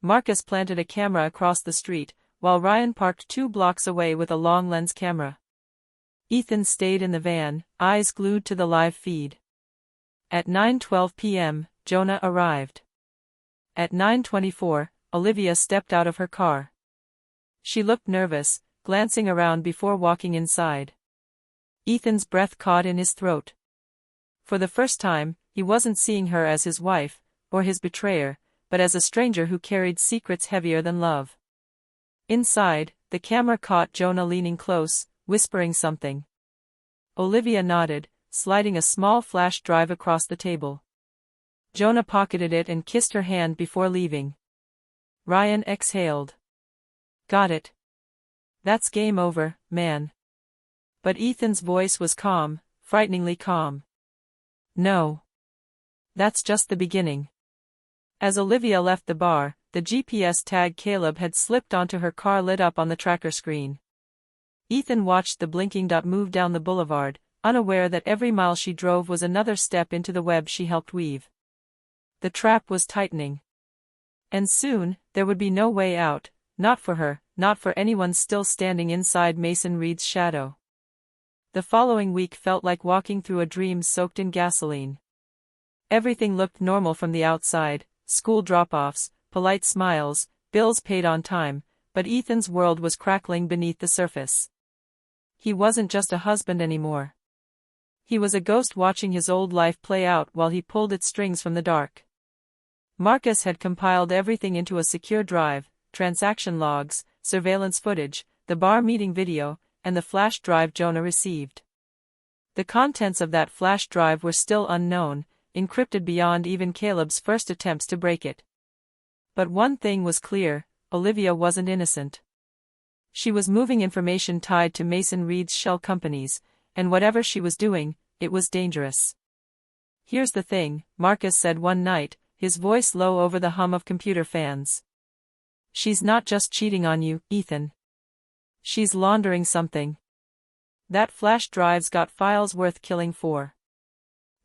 Marcus planted a camera across the street, while Ryan parked 2 blocks away with a long-lens camera. Ethan stayed in the van, eyes glued to the live feed. At 9:12 p.m., Jonah arrived. At 9:24, Olivia stepped out of her car. She looked nervous, glancing around before walking inside. Ethan's breath caught in his throat. For the first time, he wasn't seeing her as his wife, or his betrayer, but as a stranger who carried secrets heavier than love. Inside, the camera caught Jonah leaning close, whispering something. Olivia nodded, sliding a small flash drive across the table. Jonah pocketed it and kissed her hand before leaving. Ryan exhaled. Got it. That's game over, man. But Ethan's voice was calm, frighteningly calm. No. That's just the beginning. As Olivia left the bar, the GPS tag Caleb had slipped onto her car lit up on the tracker screen. Ethan watched the blinking dot move down the boulevard, unaware that every mile she drove was another step into the web she helped weave. The trap was tightening. And soon, there would be no way out, not for her, not for anyone still standing inside Mason Reed's shadow. The following week felt like walking through a dream soaked in gasoline. Everything looked normal from the outside, school drop-offs, polite smiles, bills paid on time, but Ethan's world was crackling beneath the surface. He wasn't just a husband anymore. He was a ghost watching his old life play out while he pulled its strings from the dark. Marcus had compiled everything into a secure drive, transaction logs, surveillance footage, the bar meeting video, and the flash drive Jonah received. The contents of that flash drive were still unknown, encrypted beyond even Caleb's first attempts to break it. But one thing was clear, Olivia wasn't innocent. She was moving information tied to Mason Reed's shell companies, and whatever she was doing, it was dangerous. Here's the thing, Marcus said one night, his voice low over the hum of computer fans. She's not just cheating on you, Ethan. She's laundering something. That flash drive's got files worth killing for.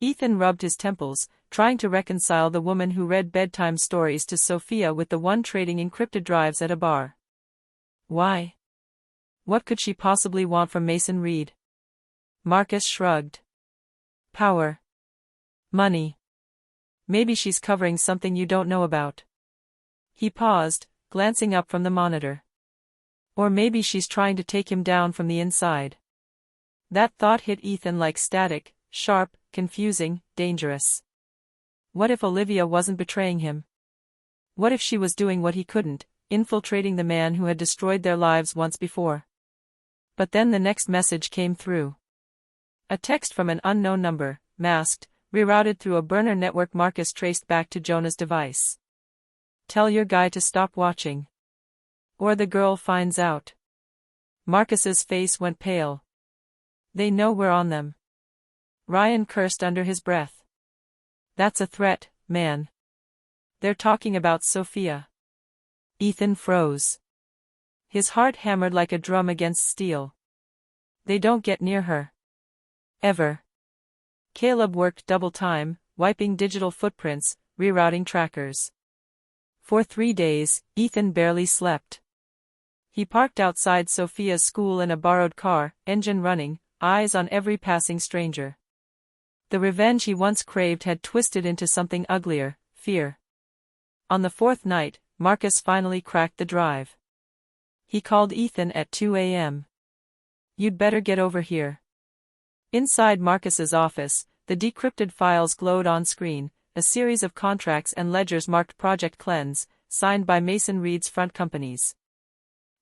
Ethan rubbed his temples, trying to reconcile the woman who read bedtime stories to Sophia with the one trading encrypted drives at a bar. Why? What could she possibly want from Mason Reed? Marcus shrugged. Power. Money. Maybe she's covering something you don't know about. He paused, glancing up from the monitor. Or maybe she's trying to take him down from the inside. That thought hit Ethan like static, sharp, confusing, dangerous. What if Olivia wasn't betraying him? What if she was doing what he couldn't, infiltrating the man who had destroyed their lives once before? But then the next message came through. A text from an unknown number, masked, rerouted through a burner network Marcus traced back to Jonah's device. Tell your guy to stop watching. Or the girl finds out. Marcus's face went pale. They know we're on them. Ryan cursed under his breath. That's a threat, man. They're talking about Sophia. Ethan froze. His heart hammered like a drum against steel. They don't get near her. Ever. Caleb worked double time, wiping digital footprints, rerouting trackers. For 3 days, Ethan barely slept. He parked outside Sophia's school in a borrowed car, engine running, eyes on every passing stranger. The revenge he once craved had twisted into something uglier, fear. On the 4th night, Marcus finally cracked the drive. He called Ethan at 2 a.m. You'd better get over here. Inside Marcus's office, the decrypted files glowed on screen, a series of contracts and ledgers marked Project Cleanse, signed by Mason Reed's front companies.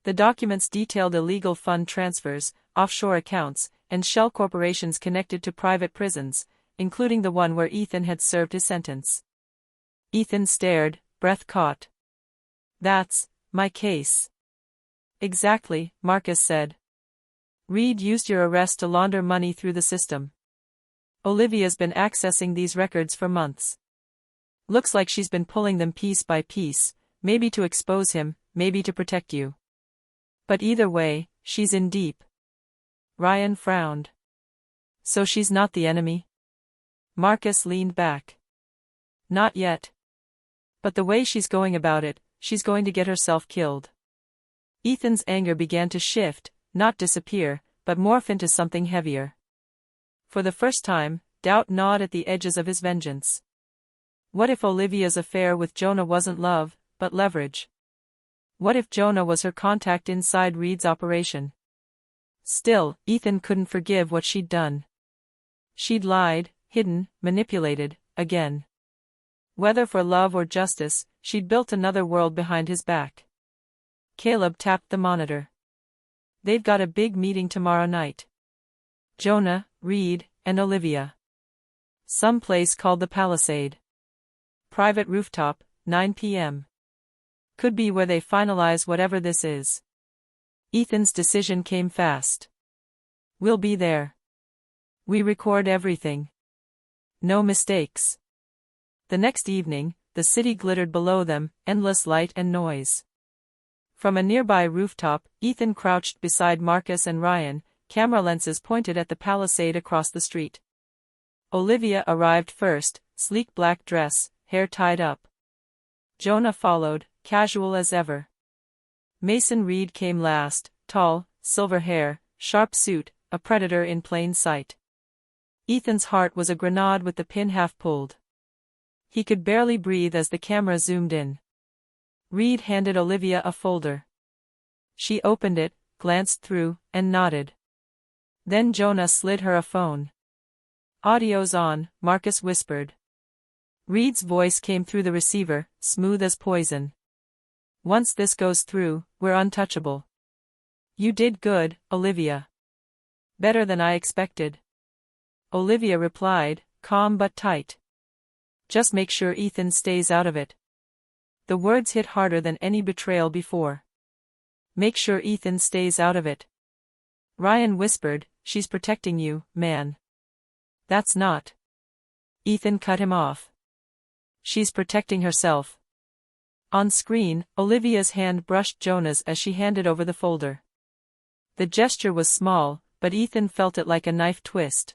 The documents detailed illegal fund transfers, offshore accounts, and shell corporations connected to private prisons, including the one where Ethan had served his sentence. Ethan stared, breath caught. That's my case. Exactly, Marcus said. Reed used your arrest to launder money through the system. Olivia's been accessing these records for months. Looks like she's been pulling them piece by piece, maybe to expose him, maybe to protect you. But either way, she's in deep. Ryan frowned. So she's not the enemy? Marcus leaned back. Not yet. But the way she's going about it, she's going to get herself killed. Ethan's anger began to shift, not disappear, but morph into something heavier. For the first time, doubt gnawed at the edges of his vengeance. What if Olivia's affair with Jonah wasn't love, but leverage? What if Jonah was her contact inside Reed's operation? Still, Ethan couldn't forgive what she'd done. She'd lied, hidden, manipulated, again. Whether for love or justice, she'd built another world behind his back. Caleb tapped the monitor. They've got a big meeting tomorrow night. Jonah, Reed, and Olivia. Some place called the Palisade. Private rooftop, 9 p.m. Could be where they finalize whatever this is. Ethan's decision came fast. We'll be there. We record everything. No mistakes. The next evening, the city glittered below them, endless light and noise. From a nearby rooftop, Ethan crouched beside Marcus and Ryan, camera lenses pointed at the Palisade across the street. Olivia arrived first, sleek black dress, hair tied up. Jonah followed, casual as ever. Mason Reed came last, tall, silver hair, sharp suit, a predator in plain sight. Ethan's heart was a grenade with the pin half pulled. He could barely breathe as the camera zoomed in. Reed handed Olivia a folder. She opened it, glanced through, and nodded. Then Jonah slid her a phone. Audio's on, Marcus whispered. Reed's voice came through the receiver, smooth as poison. Once this goes through, we're untouchable. You did good, Olivia. Better than I expected. Olivia replied, calm but tight. Just make sure Ethan stays out of it. The words hit harder than any betrayal before. Make sure Ethan stays out of it. Ryan whispered, she's protecting you, man. That's not. Ethan cut him off. She's protecting herself. On screen, Olivia's hand brushed Jonah's as she handed over the folder. The gesture was small, but Ethan felt it like a knife twist.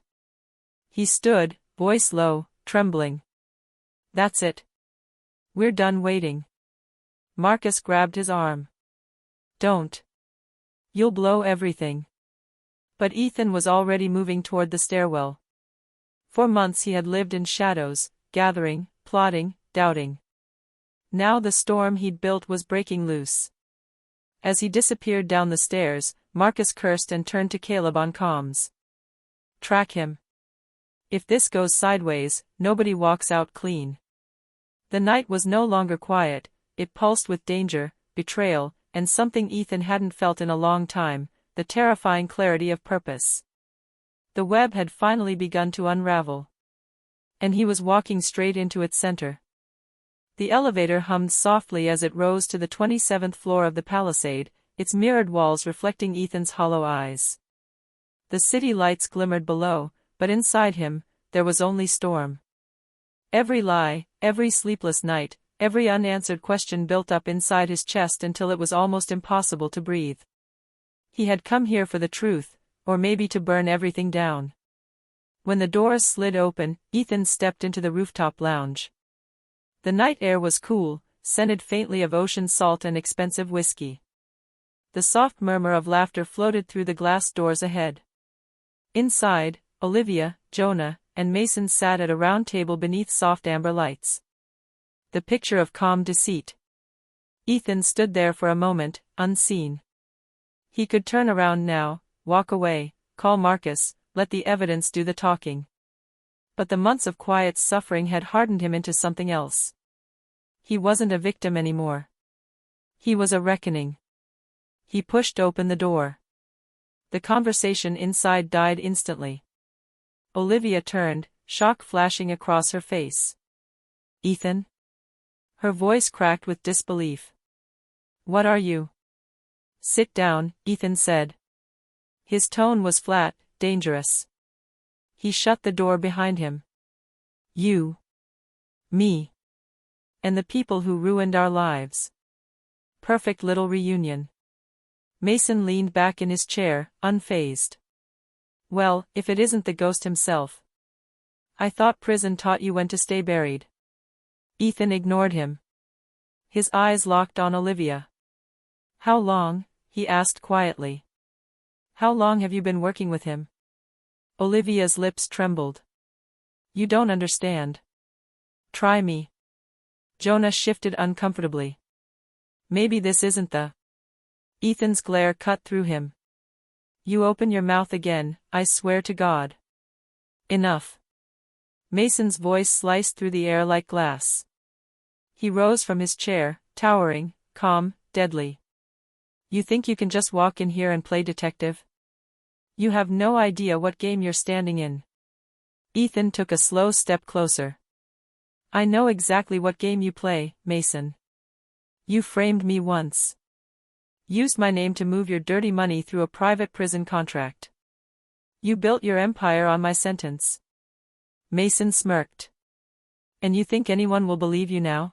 He stood, voice low, trembling. That's it. We're done waiting. Marcus grabbed his arm. Don't. You'll blow everything. But Ethan was already moving toward the stairwell. For months he had lived in shadows, gathering, plotting, doubting. Now the storm he'd built was breaking loose. As he disappeared down the stairs, Marcus cursed and turned to Caleb on comms. Track him. If this goes sideways, nobody walks out clean. The night was no longer quiet, it pulsed with danger, betrayal, and something Ethan hadn't felt in a long time, the terrifying clarity of purpose. The web had finally begun to unravel. And he was walking straight into its center. The elevator hummed softly as it rose to the 27th floor of the Palisade, its mirrored walls reflecting Ethan's hollow eyes. The city lights glimmered below, but inside him, there was only storm. Every lie, every sleepless night, every unanswered question built up inside his chest until it was almost impossible to breathe. He had come here for the truth, or maybe to burn everything down. When the doors slid open, Ethan stepped into the rooftop lounge. The night air was cool, scented faintly of ocean salt and expensive whiskey. The soft murmur of laughter floated through the glass doors ahead. Inside, Olivia, Jonah, and Mason sat at a round table beneath soft amber lights. The picture of calm deceit. Ethan stood there for a moment, unseen. He could turn around now, walk away, call Marcus, let the evidence do the talking. But the months of quiet suffering had hardened him into something else. He wasn't a victim anymore. He was a reckoning. He pushed open the door. The conversation inside died instantly. Olivia turned, shock flashing across her face. Ethan? Her voice cracked with disbelief. What are you? Sit down, Ethan said. His tone was flat, dangerous. He shut the door behind him. You. Me. And the people who ruined our lives. Perfect little reunion. Mason leaned back in his chair, unfazed. Well, if it isn't the ghost himself. I thought prison taught you when to stay buried. Ethan ignored him. His eyes locked on Olivia. How long? He asked quietly. How long have you been working with him? Olivia's lips trembled. You don't understand. Try me. Jonah shifted uncomfortably. Maybe this isn't the. Ethan's glare cut through him. You open your mouth again, I swear to God. Enough. Mason's voice sliced through the air like glass. He rose from his chair, towering, calm, deadly. You think you can just walk in here and play detective? You have no idea what game you're standing in. Ethan took a slow step closer. I know exactly what game you play, Mason. You framed me once. Used my name to move your dirty money through a private prison contract. You built your empire on my sentence. Mason smirked. And you think anyone will believe you now?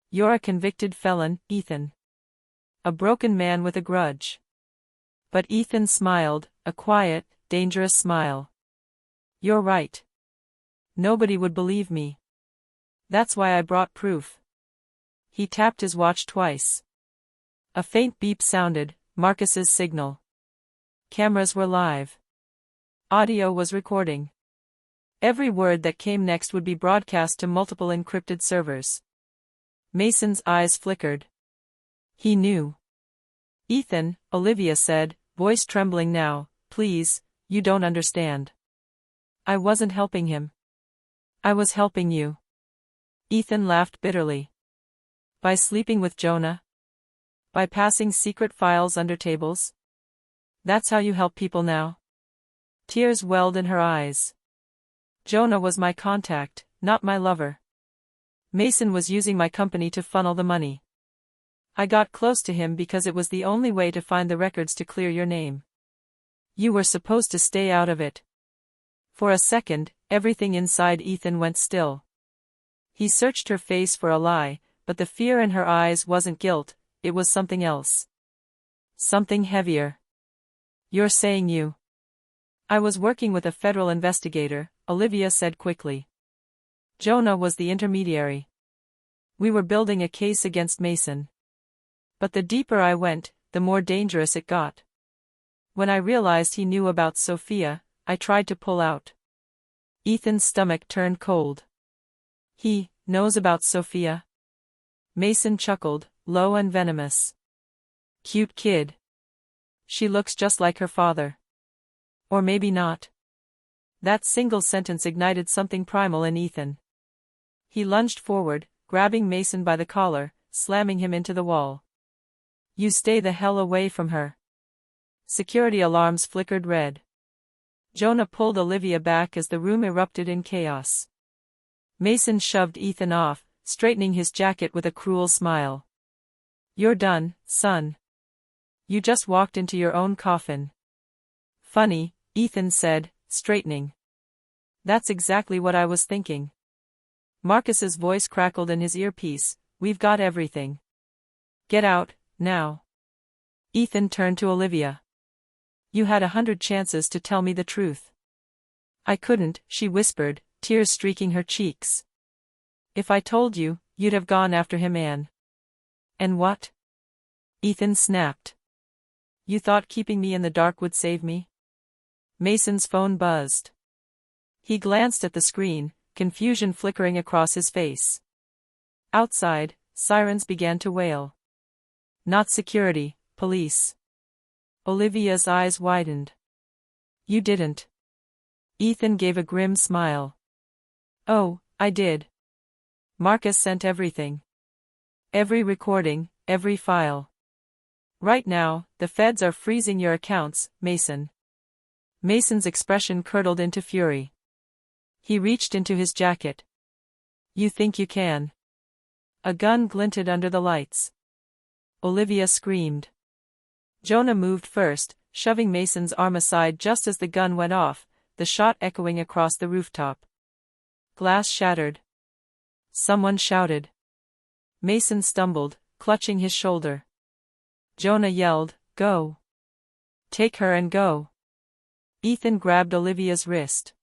You're a convicted felon, Ethan. A broken man with a grudge. But Ethan smiled, a quiet, dangerous smile. You're right. Nobody would believe me. That's why I brought proof. He tapped his watch twice. A faint beep sounded, Marcus's signal. Cameras were live. Audio was recording. Every word that came next would be broadcast to multiple encrypted servers. Mason's eyes flickered. He knew. Ethan, Olivia said, voice trembling now, please, you don't understand. I wasn't helping him. I was helping you. Ethan laughed bitterly. By sleeping with Jonah? By passing secret files under tables? That's how you help people now? Tears welled in her eyes. Jonah was my contact, not my lover. Mason was using my company to funnel the money. I got close to him because it was the only way to find the records to clear your name. You were supposed to stay out of it. For a second, everything inside Ethan went still. He searched her face for a lie, but the fear in her eyes wasn't guilt, it was something else. Something heavier. You're saying you. I was working with a federal investigator, Olivia said quickly. Jonah was the intermediary. We were building a case against Mason. But the deeper I went, the more dangerous it got. When I realized he knew about Sophia, I tried to pull out. Ethan's stomach turned cold. He knows about Sophia? Mason chuckled, low and venomous. Cute kid. She looks just like her father. Or maybe not. That single sentence ignited something primal in Ethan. He lunged forward, grabbing Mason by the collar, slamming him into the wall. You stay the hell away from her. Security alarms flickered red. Jonah pulled Olivia back as the room erupted in chaos. Mason shoved Ethan off, straightening his jacket with a cruel smile. You're done, son. You just walked into your own coffin. Funny, Ethan said, straightening. That's exactly what I was thinking. Marcus's voice crackled in his earpiece, we've got everything. Get out, now. Ethan turned to Olivia. You had 100 chances to tell me the truth. I couldn't, she whispered, tears streaking her cheeks. If I told you, you'd have gone after him, Anne. And what? Ethan snapped. You thought keeping me in the dark would save me? Mason's phone buzzed. He glanced at the screen, confusion flickering across his face. Outside, sirens began to wail. Not security, police. Olivia's eyes widened. You didn't. Ethan gave a grim smile. Oh, I did. Marcus sent everything. Every recording, every file. Right now, the feds are freezing your accounts, Mason. Mason's expression curdled into fury. He reached into his jacket. You think you can? A gun glinted under the lights. Olivia screamed. Jonah moved first, shoving Mason's arm aside just as the gun went off, the shot echoing across the rooftop. Glass shattered. Someone shouted. Mason stumbled, clutching his shoulder. Jonah yelled, "Go! Take her and go!" Ethan grabbed Olivia's wrist.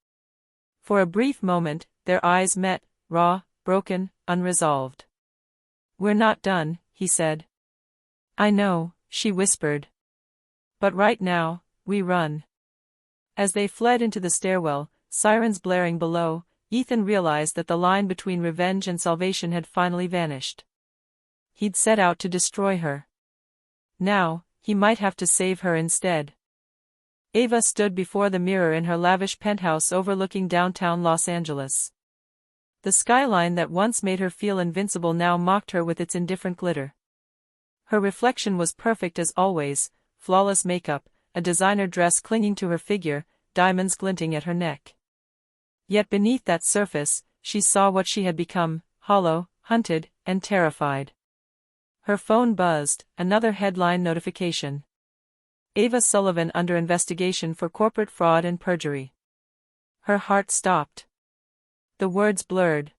For a brief moment, their eyes met, raw, broken, unresolved. "We're not done," he said. "I know," she whispered. "But right now, we run." As they fled into the stairwell, sirens blaring below, Ethan realized that the line between revenge and salvation had finally vanished. He'd set out to destroy her. Now, he might have to save her instead. Ava stood before the mirror in her lavish penthouse overlooking downtown Los Angeles. The skyline that once made her feel invincible now mocked her with its indifferent glitter. Her reflection was perfect as always, flawless makeup, a designer dress clinging to her figure, diamonds glinting at her neck. Yet beneath that surface, she saw what she had become, hollow, hunted, and terrified. Her phone buzzed, another headline notification. Ava Sullivan under investigation for corporate fraud and perjury. Her heart stopped. The words blurred.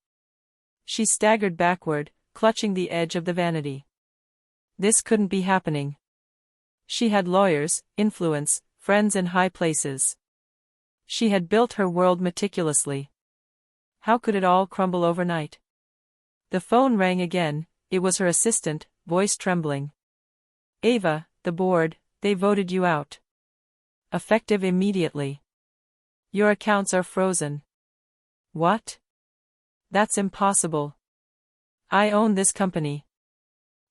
She staggered backward, clutching the edge of the vanity. This couldn't be happening. She had lawyers, influence, friends in high places. She had built her world meticulously. How could it all crumble overnight? The phone rang again. It was her assistant, voice trembling. "Ava, the board, they voted you out. Effective immediately. Your accounts are frozen." "What? That's impossible. I own this company."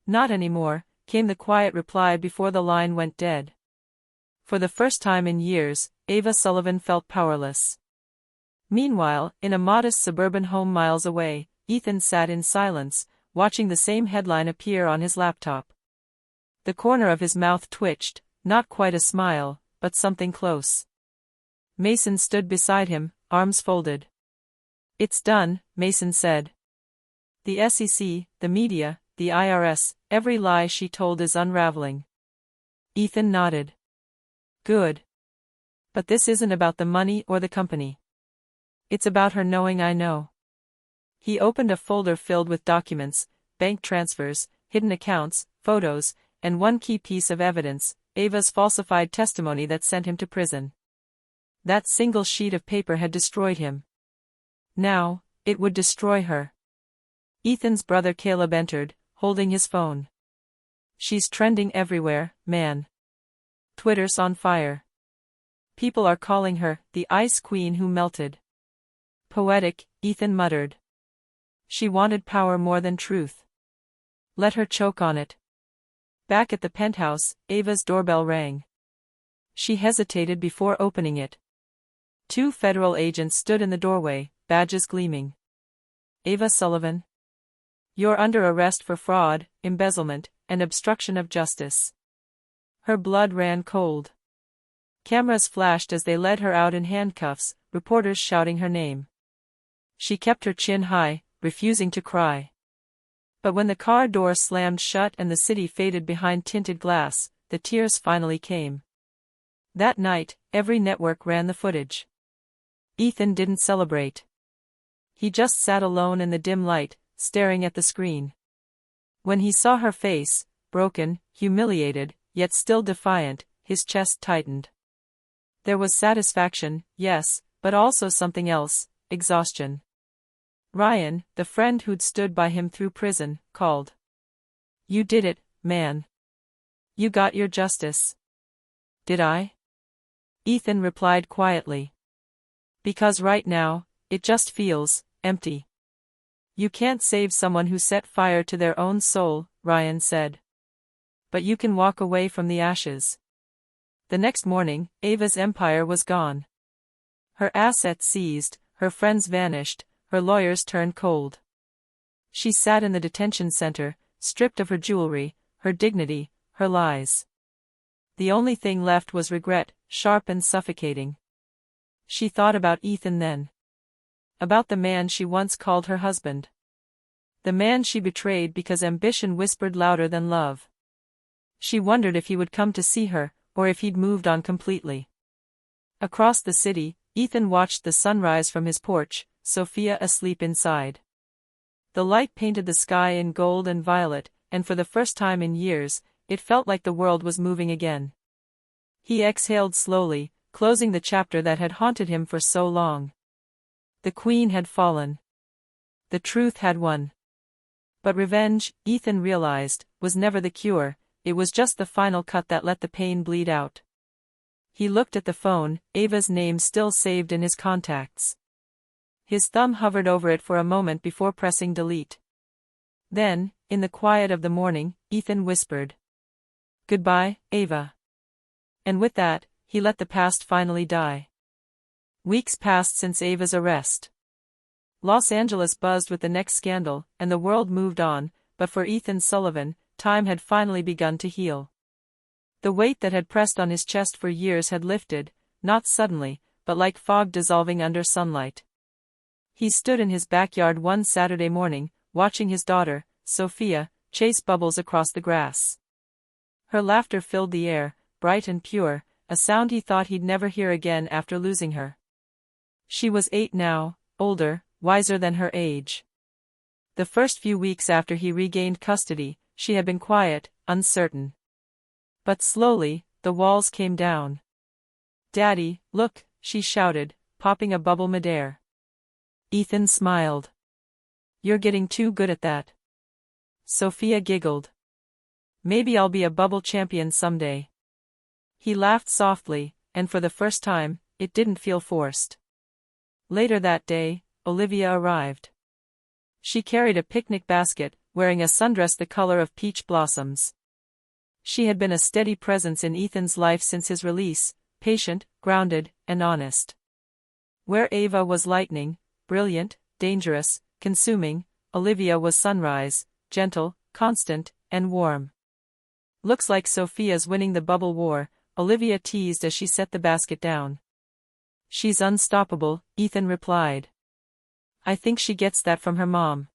"Not anymore," came the quiet reply before the line went dead. For the first time in years, Ava Sullivan felt powerless. Meanwhile, in a modest suburban home miles away, Ethan sat in silence, watching the same headline appear on his laptop. The corner of his mouth twitched, not quite a smile, but something close. Mason stood beside him, arms folded. "It's done," Mason said. "The SEC, the media, the IRS, every lie she told is unraveling." Ethan nodded. "Good. But this isn't about the money or the company. It's about her knowing I know." He opened a folder filled with documents, bank transfers, hidden accounts, photos, and one key piece of evidence, Ava's falsified testimony that sent him to prison. That single sheet of paper had destroyed him. Now, it would destroy her. Ethan's brother Caleb entered, holding his phone. "She's trending everywhere, man. Twitter's on fire. People are calling her the Ice Queen who melted." "Poetic," Ethan muttered. "She wanted power more than truth. Let her choke on it." Back at the penthouse, Ava's doorbell rang. She hesitated before opening it. 2 federal agents stood in the doorway, badges gleaming. "Ava Sullivan. You're under arrest for fraud, embezzlement, and obstruction of justice." Her blood ran cold. Cameras flashed as they led her out in handcuffs, reporters shouting her name. She kept her chin high, refusing to cry. But when the car door slammed shut and the city faded behind tinted glass, the tears finally came. That night, every network ran the footage. Ethan didn't celebrate. He just sat alone in the dim light, staring at the screen. When he saw her face, broken, humiliated, yet still defiant, his chest tightened. There was satisfaction, yes, but also something else, exhaustion. Ryan, the friend who'd stood by him through prison, called. "You did it, man. You got your justice." "Did I?" Ethan replied quietly. "Because right now, it just feels empty." "You can't save someone who set fire to their own soul," Ryan said. "But you can walk away from the ashes." The next morning, Ava's empire was gone. Her assets seized, her friends vanished, her lawyers turned cold. She sat in the detention center, stripped of her jewelry, her dignity, her lies. The only thing left was regret, sharp and suffocating. She thought about Ethan then. About the man she once called her husband. The man she betrayed because ambition whispered louder than love. She wondered if he would come to see her, or if he'd moved on completely. Across the city, Ethan watched the sunrise from his porch, Sophia asleep inside. The light painted the sky in gold and violet, and for the first time in years, it felt like the world was moving again. He exhaled slowly, closing the chapter that had haunted him for so long. The queen had fallen. The truth had won. But revenge, Ethan realized, was never the cure, it was just the final cut that let the pain bleed out. He looked at the phone, Ava's name still saved in his contacts. His thumb hovered over it for a moment before pressing delete. Then, in the quiet of the morning, Ethan whispered, "Goodbye, Ava." And with that, he let the past finally die. Weeks passed since Ava's arrest. Los Angeles buzzed with the next scandal, and the world moved on, but for Ethan Sullivan, time had finally begun to heal. The weight that had pressed on his chest for years had lifted, not suddenly, but like fog dissolving under sunlight. He stood in his backyard one Saturday morning, watching his daughter, Sophia, chase bubbles across the grass. Her laughter filled the air, bright and pure, a sound he thought he'd never hear again after losing her. She was 8 now, older, wiser than her age. The first few weeks after he regained custody, she had been quiet, uncertain. But slowly, the walls came down. "Daddy, look," she shouted, popping a bubble midair. Ethan smiled. "You're getting too good at that." Sophia giggled. "Maybe I'll be a bubble champion someday." He laughed softly, and for the first time, it didn't feel forced. Later that day, Olivia arrived. She carried a picnic basket, wearing a sundress the color of peach blossoms. She had been a steady presence in Ethan's life since his release, patient, grounded, and honest. Where Ava was lightning, brilliant, dangerous, consuming, Olivia was sunrise, gentle, constant, and warm. "Looks like Sophia's winning the bubble war," Olivia teased as she set the basket down. "She's unstoppable," Ethan replied. "I think she gets that from her mom."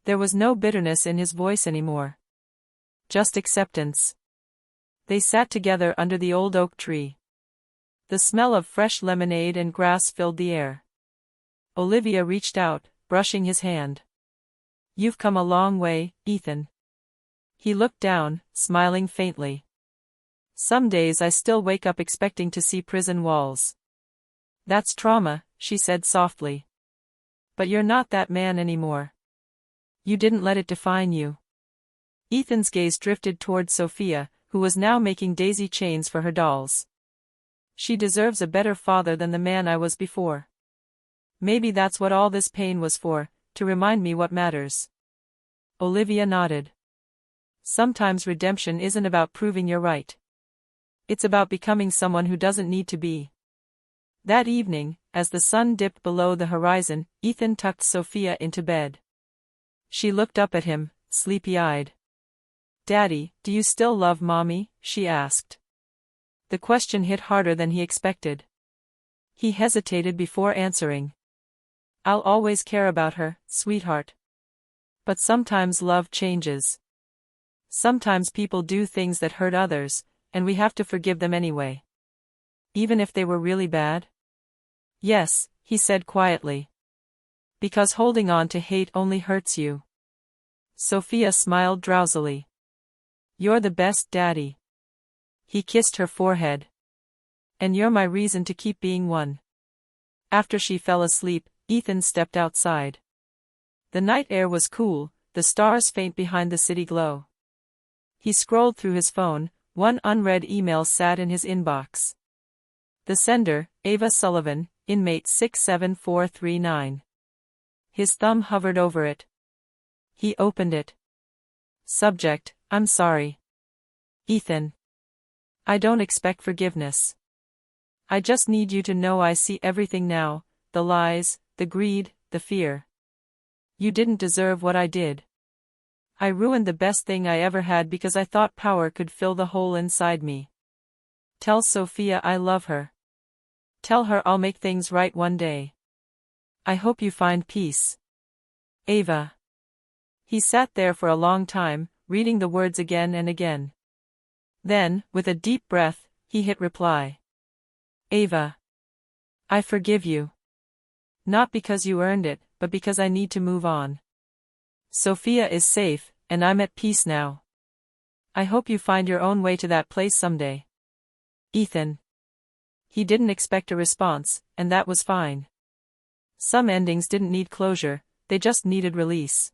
There was no bitterness in his voice anymore. Just acceptance. They sat together under the old oak tree. The smell of fresh lemonade and grass filled the air. Olivia reached out, brushing his hand. "You've come a long way, Ethan." He looked down, smiling faintly. "Some days I still wake up expecting to see prison walls." "That's trauma," she said softly. "But you're not that man anymore. You didn't let it define you." Ethan's gaze drifted toward Sophia, who was now making daisy chains for her dolls. "She deserves a better father than the man I was before. Maybe that's what all this pain was for, to remind me what matters." Olivia nodded. "Sometimes redemption isn't about proving you're right. It's about becoming someone who doesn't need to be." That evening, as the sun dipped below the horizon, Ethan tucked Sophia into bed. She looked up at him, sleepy-eyed. "Daddy, do you still love Mommy?" she asked. The question hit harder than he expected. He hesitated before answering. "I'll always care about her, sweetheart. But sometimes love changes. Sometimes people do things that hurt others, and we have to forgive them anyway. Even if they were really bad?" "Yes," he said quietly. "Because holding on to hate only hurts you." Sophia smiled drowsily. "You're the best, Daddy." He kissed her forehead. "And you're my reason to keep being one." After she fell asleep, Ethan stepped outside. The night air was cool, the stars faint behind the city glow. He scrolled through his phone, one unread email sat in his inbox. The sender, Ava Sullivan, inmate 67439. His thumb hovered over it. He opened it. Subject: "I'm sorry. Ethan. I don't expect forgiveness. I just need you to know I see everything now, the lies, the greed, the fear. You didn't deserve what I did. I ruined the best thing I ever had because I thought power could fill the hole inside me. Tell Sophia I love her. Tell her I'll make things right one day. I hope you find peace. Ava." He sat there for a long time, reading the words again and again. Then, with a deep breath, he hit reply. Ava. I forgive you. Not because you earned it, but because I need to move on. Sophia is safe, and I'm at peace now. I hope you find your own way to that place someday. Ethan. He didn't expect a response, and that was fine. Some endings didn't need closure, they just needed release.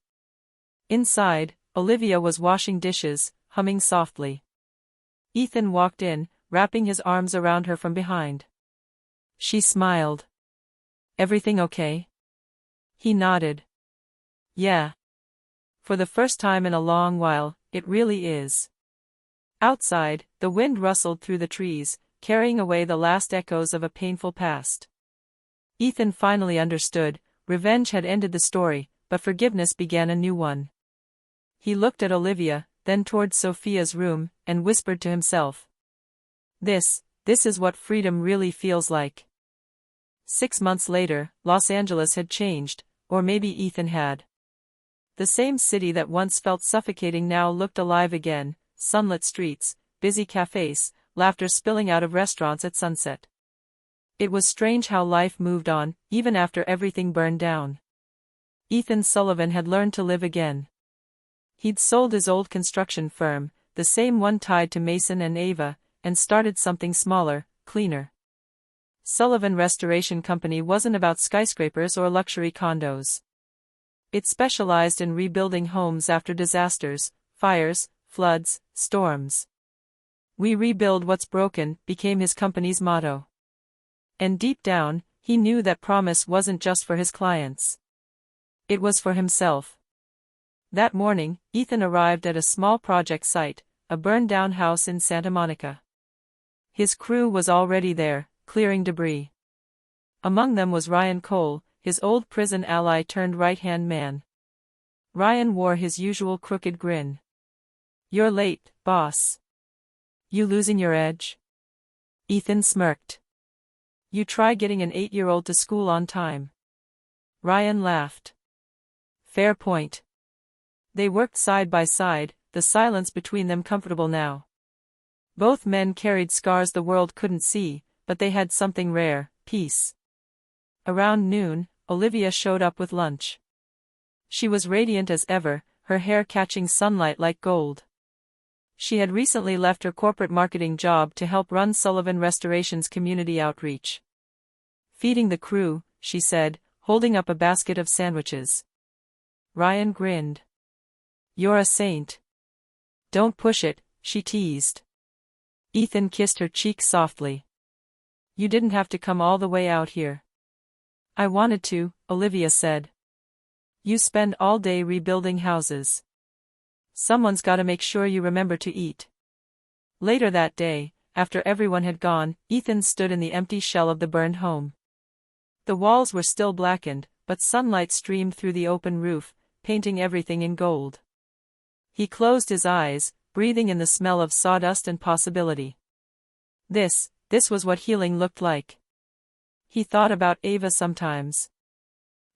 Inside, Olivia was washing dishes, humming softly. Ethan walked in, wrapping his arms around her from behind. She smiled. Everything okay? He nodded. Yeah. For the first time in a long while, it really is. Outside, the wind rustled through the trees, carrying away the last echoes of a painful past. Ethan finally understood, revenge had ended the story, but forgiveness began a new one. He looked at Olivia, then towards Sophia's room, and whispered to himself. This is what freedom really feels like. 6 months later, Los Angeles had changed, or maybe Ethan had. The same city that once felt suffocating now looked alive again, sunlit streets, busy cafes, laughter spilling out of restaurants at sunset. It was strange how life moved on, even after everything burned down. Ethan Sullivan had learned to live again. He'd sold his old construction firm, the same one tied to Mason and Ava, and started something smaller, cleaner. Sullivan Restoration Company wasn't about skyscrapers or luxury condos. It specialized in rebuilding homes after disasters, fires, floods, storms. "We rebuild what's broken," became his company's motto. And deep down, he knew that promise wasn't just for his clients. It was for himself. That morning, Ethan arrived at a small project site, a burned-down house in Santa Monica. His crew was already there, clearing debris. Among them was Ryan Cole, his old prison ally turned right-hand man. Ryan wore his usual crooked grin. "You're late, boss. You losing your edge?" Ethan smirked. "You try getting an 8-year-old to school on time." Ryan laughed. "Fair point." They worked side by side, the silence between them comfortable now. Both men carried scars the world couldn't see, but they had something rare, peace. Around noon, Olivia showed up with lunch. She was radiant as ever, her hair catching sunlight like gold. She had recently left her corporate marketing job to help run Sullivan Restoration's community outreach. "Feeding the crew," she said, holding up a basket of sandwiches. Ryan grinned. "You're a saint." "Don't push it," she teased. Ethan kissed her cheek softly. "You didn't have to come all the way out here." "I wanted to," Olivia said. "You spend all day rebuilding houses. Someone's gotta make sure you remember to eat." Later that day, after everyone had gone, Ethan stood in the empty shell of the burned home. The walls were still blackened, but sunlight streamed through the open roof, painting everything in gold. He closed his eyes, breathing in the smell of sawdust and possibility. This was what healing looked like. He thought about Ava sometimes.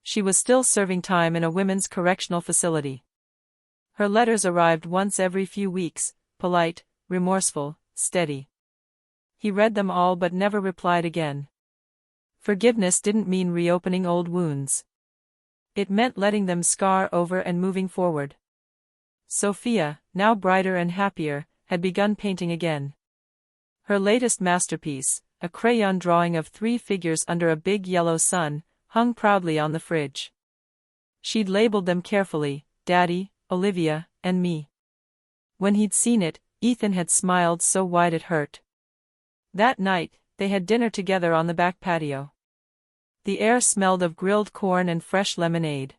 She was still serving time in a women's correctional facility. Her letters arrived once every few weeks, polite, remorseful, steady. He read them all but never replied again. Forgiveness didn't mean reopening old wounds. It meant letting them scar over and moving forward. Sophia, now brighter and happier, had begun painting again. Her latest masterpiece, a crayon drawing of 3 figures under a big yellow sun, hung proudly on the fridge. She'd labeled them carefully, Daddy, Olivia, and me. When he'd seen it, Ethan had smiled so wide it hurt. That night, they had dinner together on the back patio. The air smelled of grilled corn and fresh lemonade.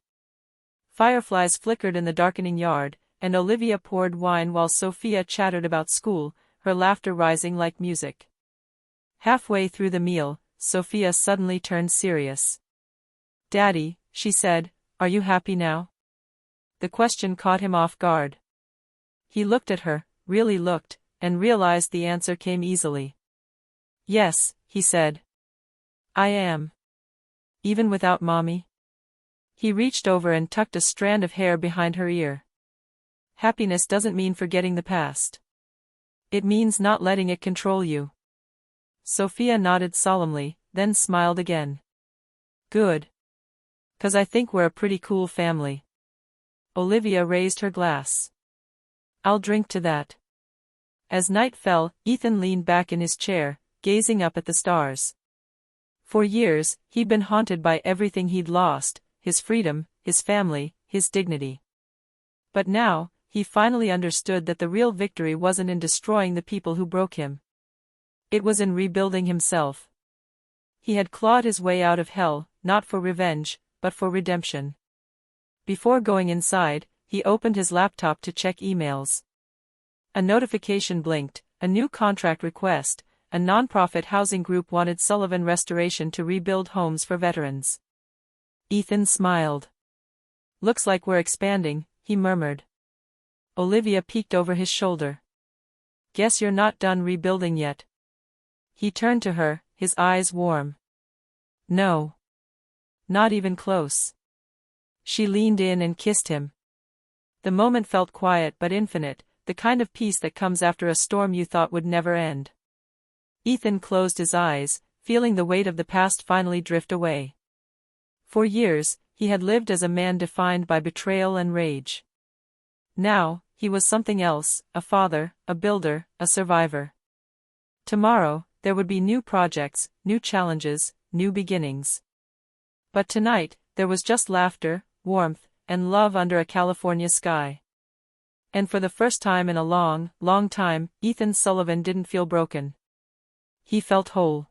Fireflies flickered in the darkening yard, and Olivia poured wine while Sophia chattered about school, her laughter rising like music. Halfway through the meal, Sophia suddenly turned serious. "Daddy," she said, "are you happy now?" The question caught him off guard. He looked at her, really looked, and realized the answer came easily. "Yes," he said. "I am. Even without Mommy?" He reached over and tucked a strand of hair behind her ear. "Happiness doesn't mean forgetting the past. It means not letting it control you. Sophia nodded solemnly, then smiled again. Good. 'Cause I think we're a pretty cool family. Olivia raised her glass. I'll drink to that. As night fell, Ethan leaned back in his chair, gazing up at the stars. For years, he'd been haunted by everything he'd lost, his freedom, his family, his dignity. But now, he finally understood that the real victory wasn't in destroying the people who broke him. It was in rebuilding himself. He had clawed his way out of hell, not for revenge, but for redemption. Before going inside, he opened his laptop to check emails. A notification blinked, a new contract request. A non-profit housing group wanted Sullivan Restoration to rebuild homes for veterans. Ethan smiled. Looks like we're expanding, he murmured. Olivia peeked over his shoulder. Guess you're not done rebuilding yet. He turned to her, his eyes warm. No. Not even close. She leaned in and kissed him. The moment felt quiet but infinite, the kind of peace that comes after a storm you thought would never end. Ethan closed his eyes, feeling the weight of the past finally drift away. For years, he had lived as a man defined by betrayal and rage. Now, he was something else, a father, a builder, a survivor. Tomorrow, there would be new projects, new challenges, new beginnings. But tonight, there was just laughter, warmth, and love under a California sky. And for the first time in a long, long time, Ethan Sullivan didn't feel broken. He felt whole.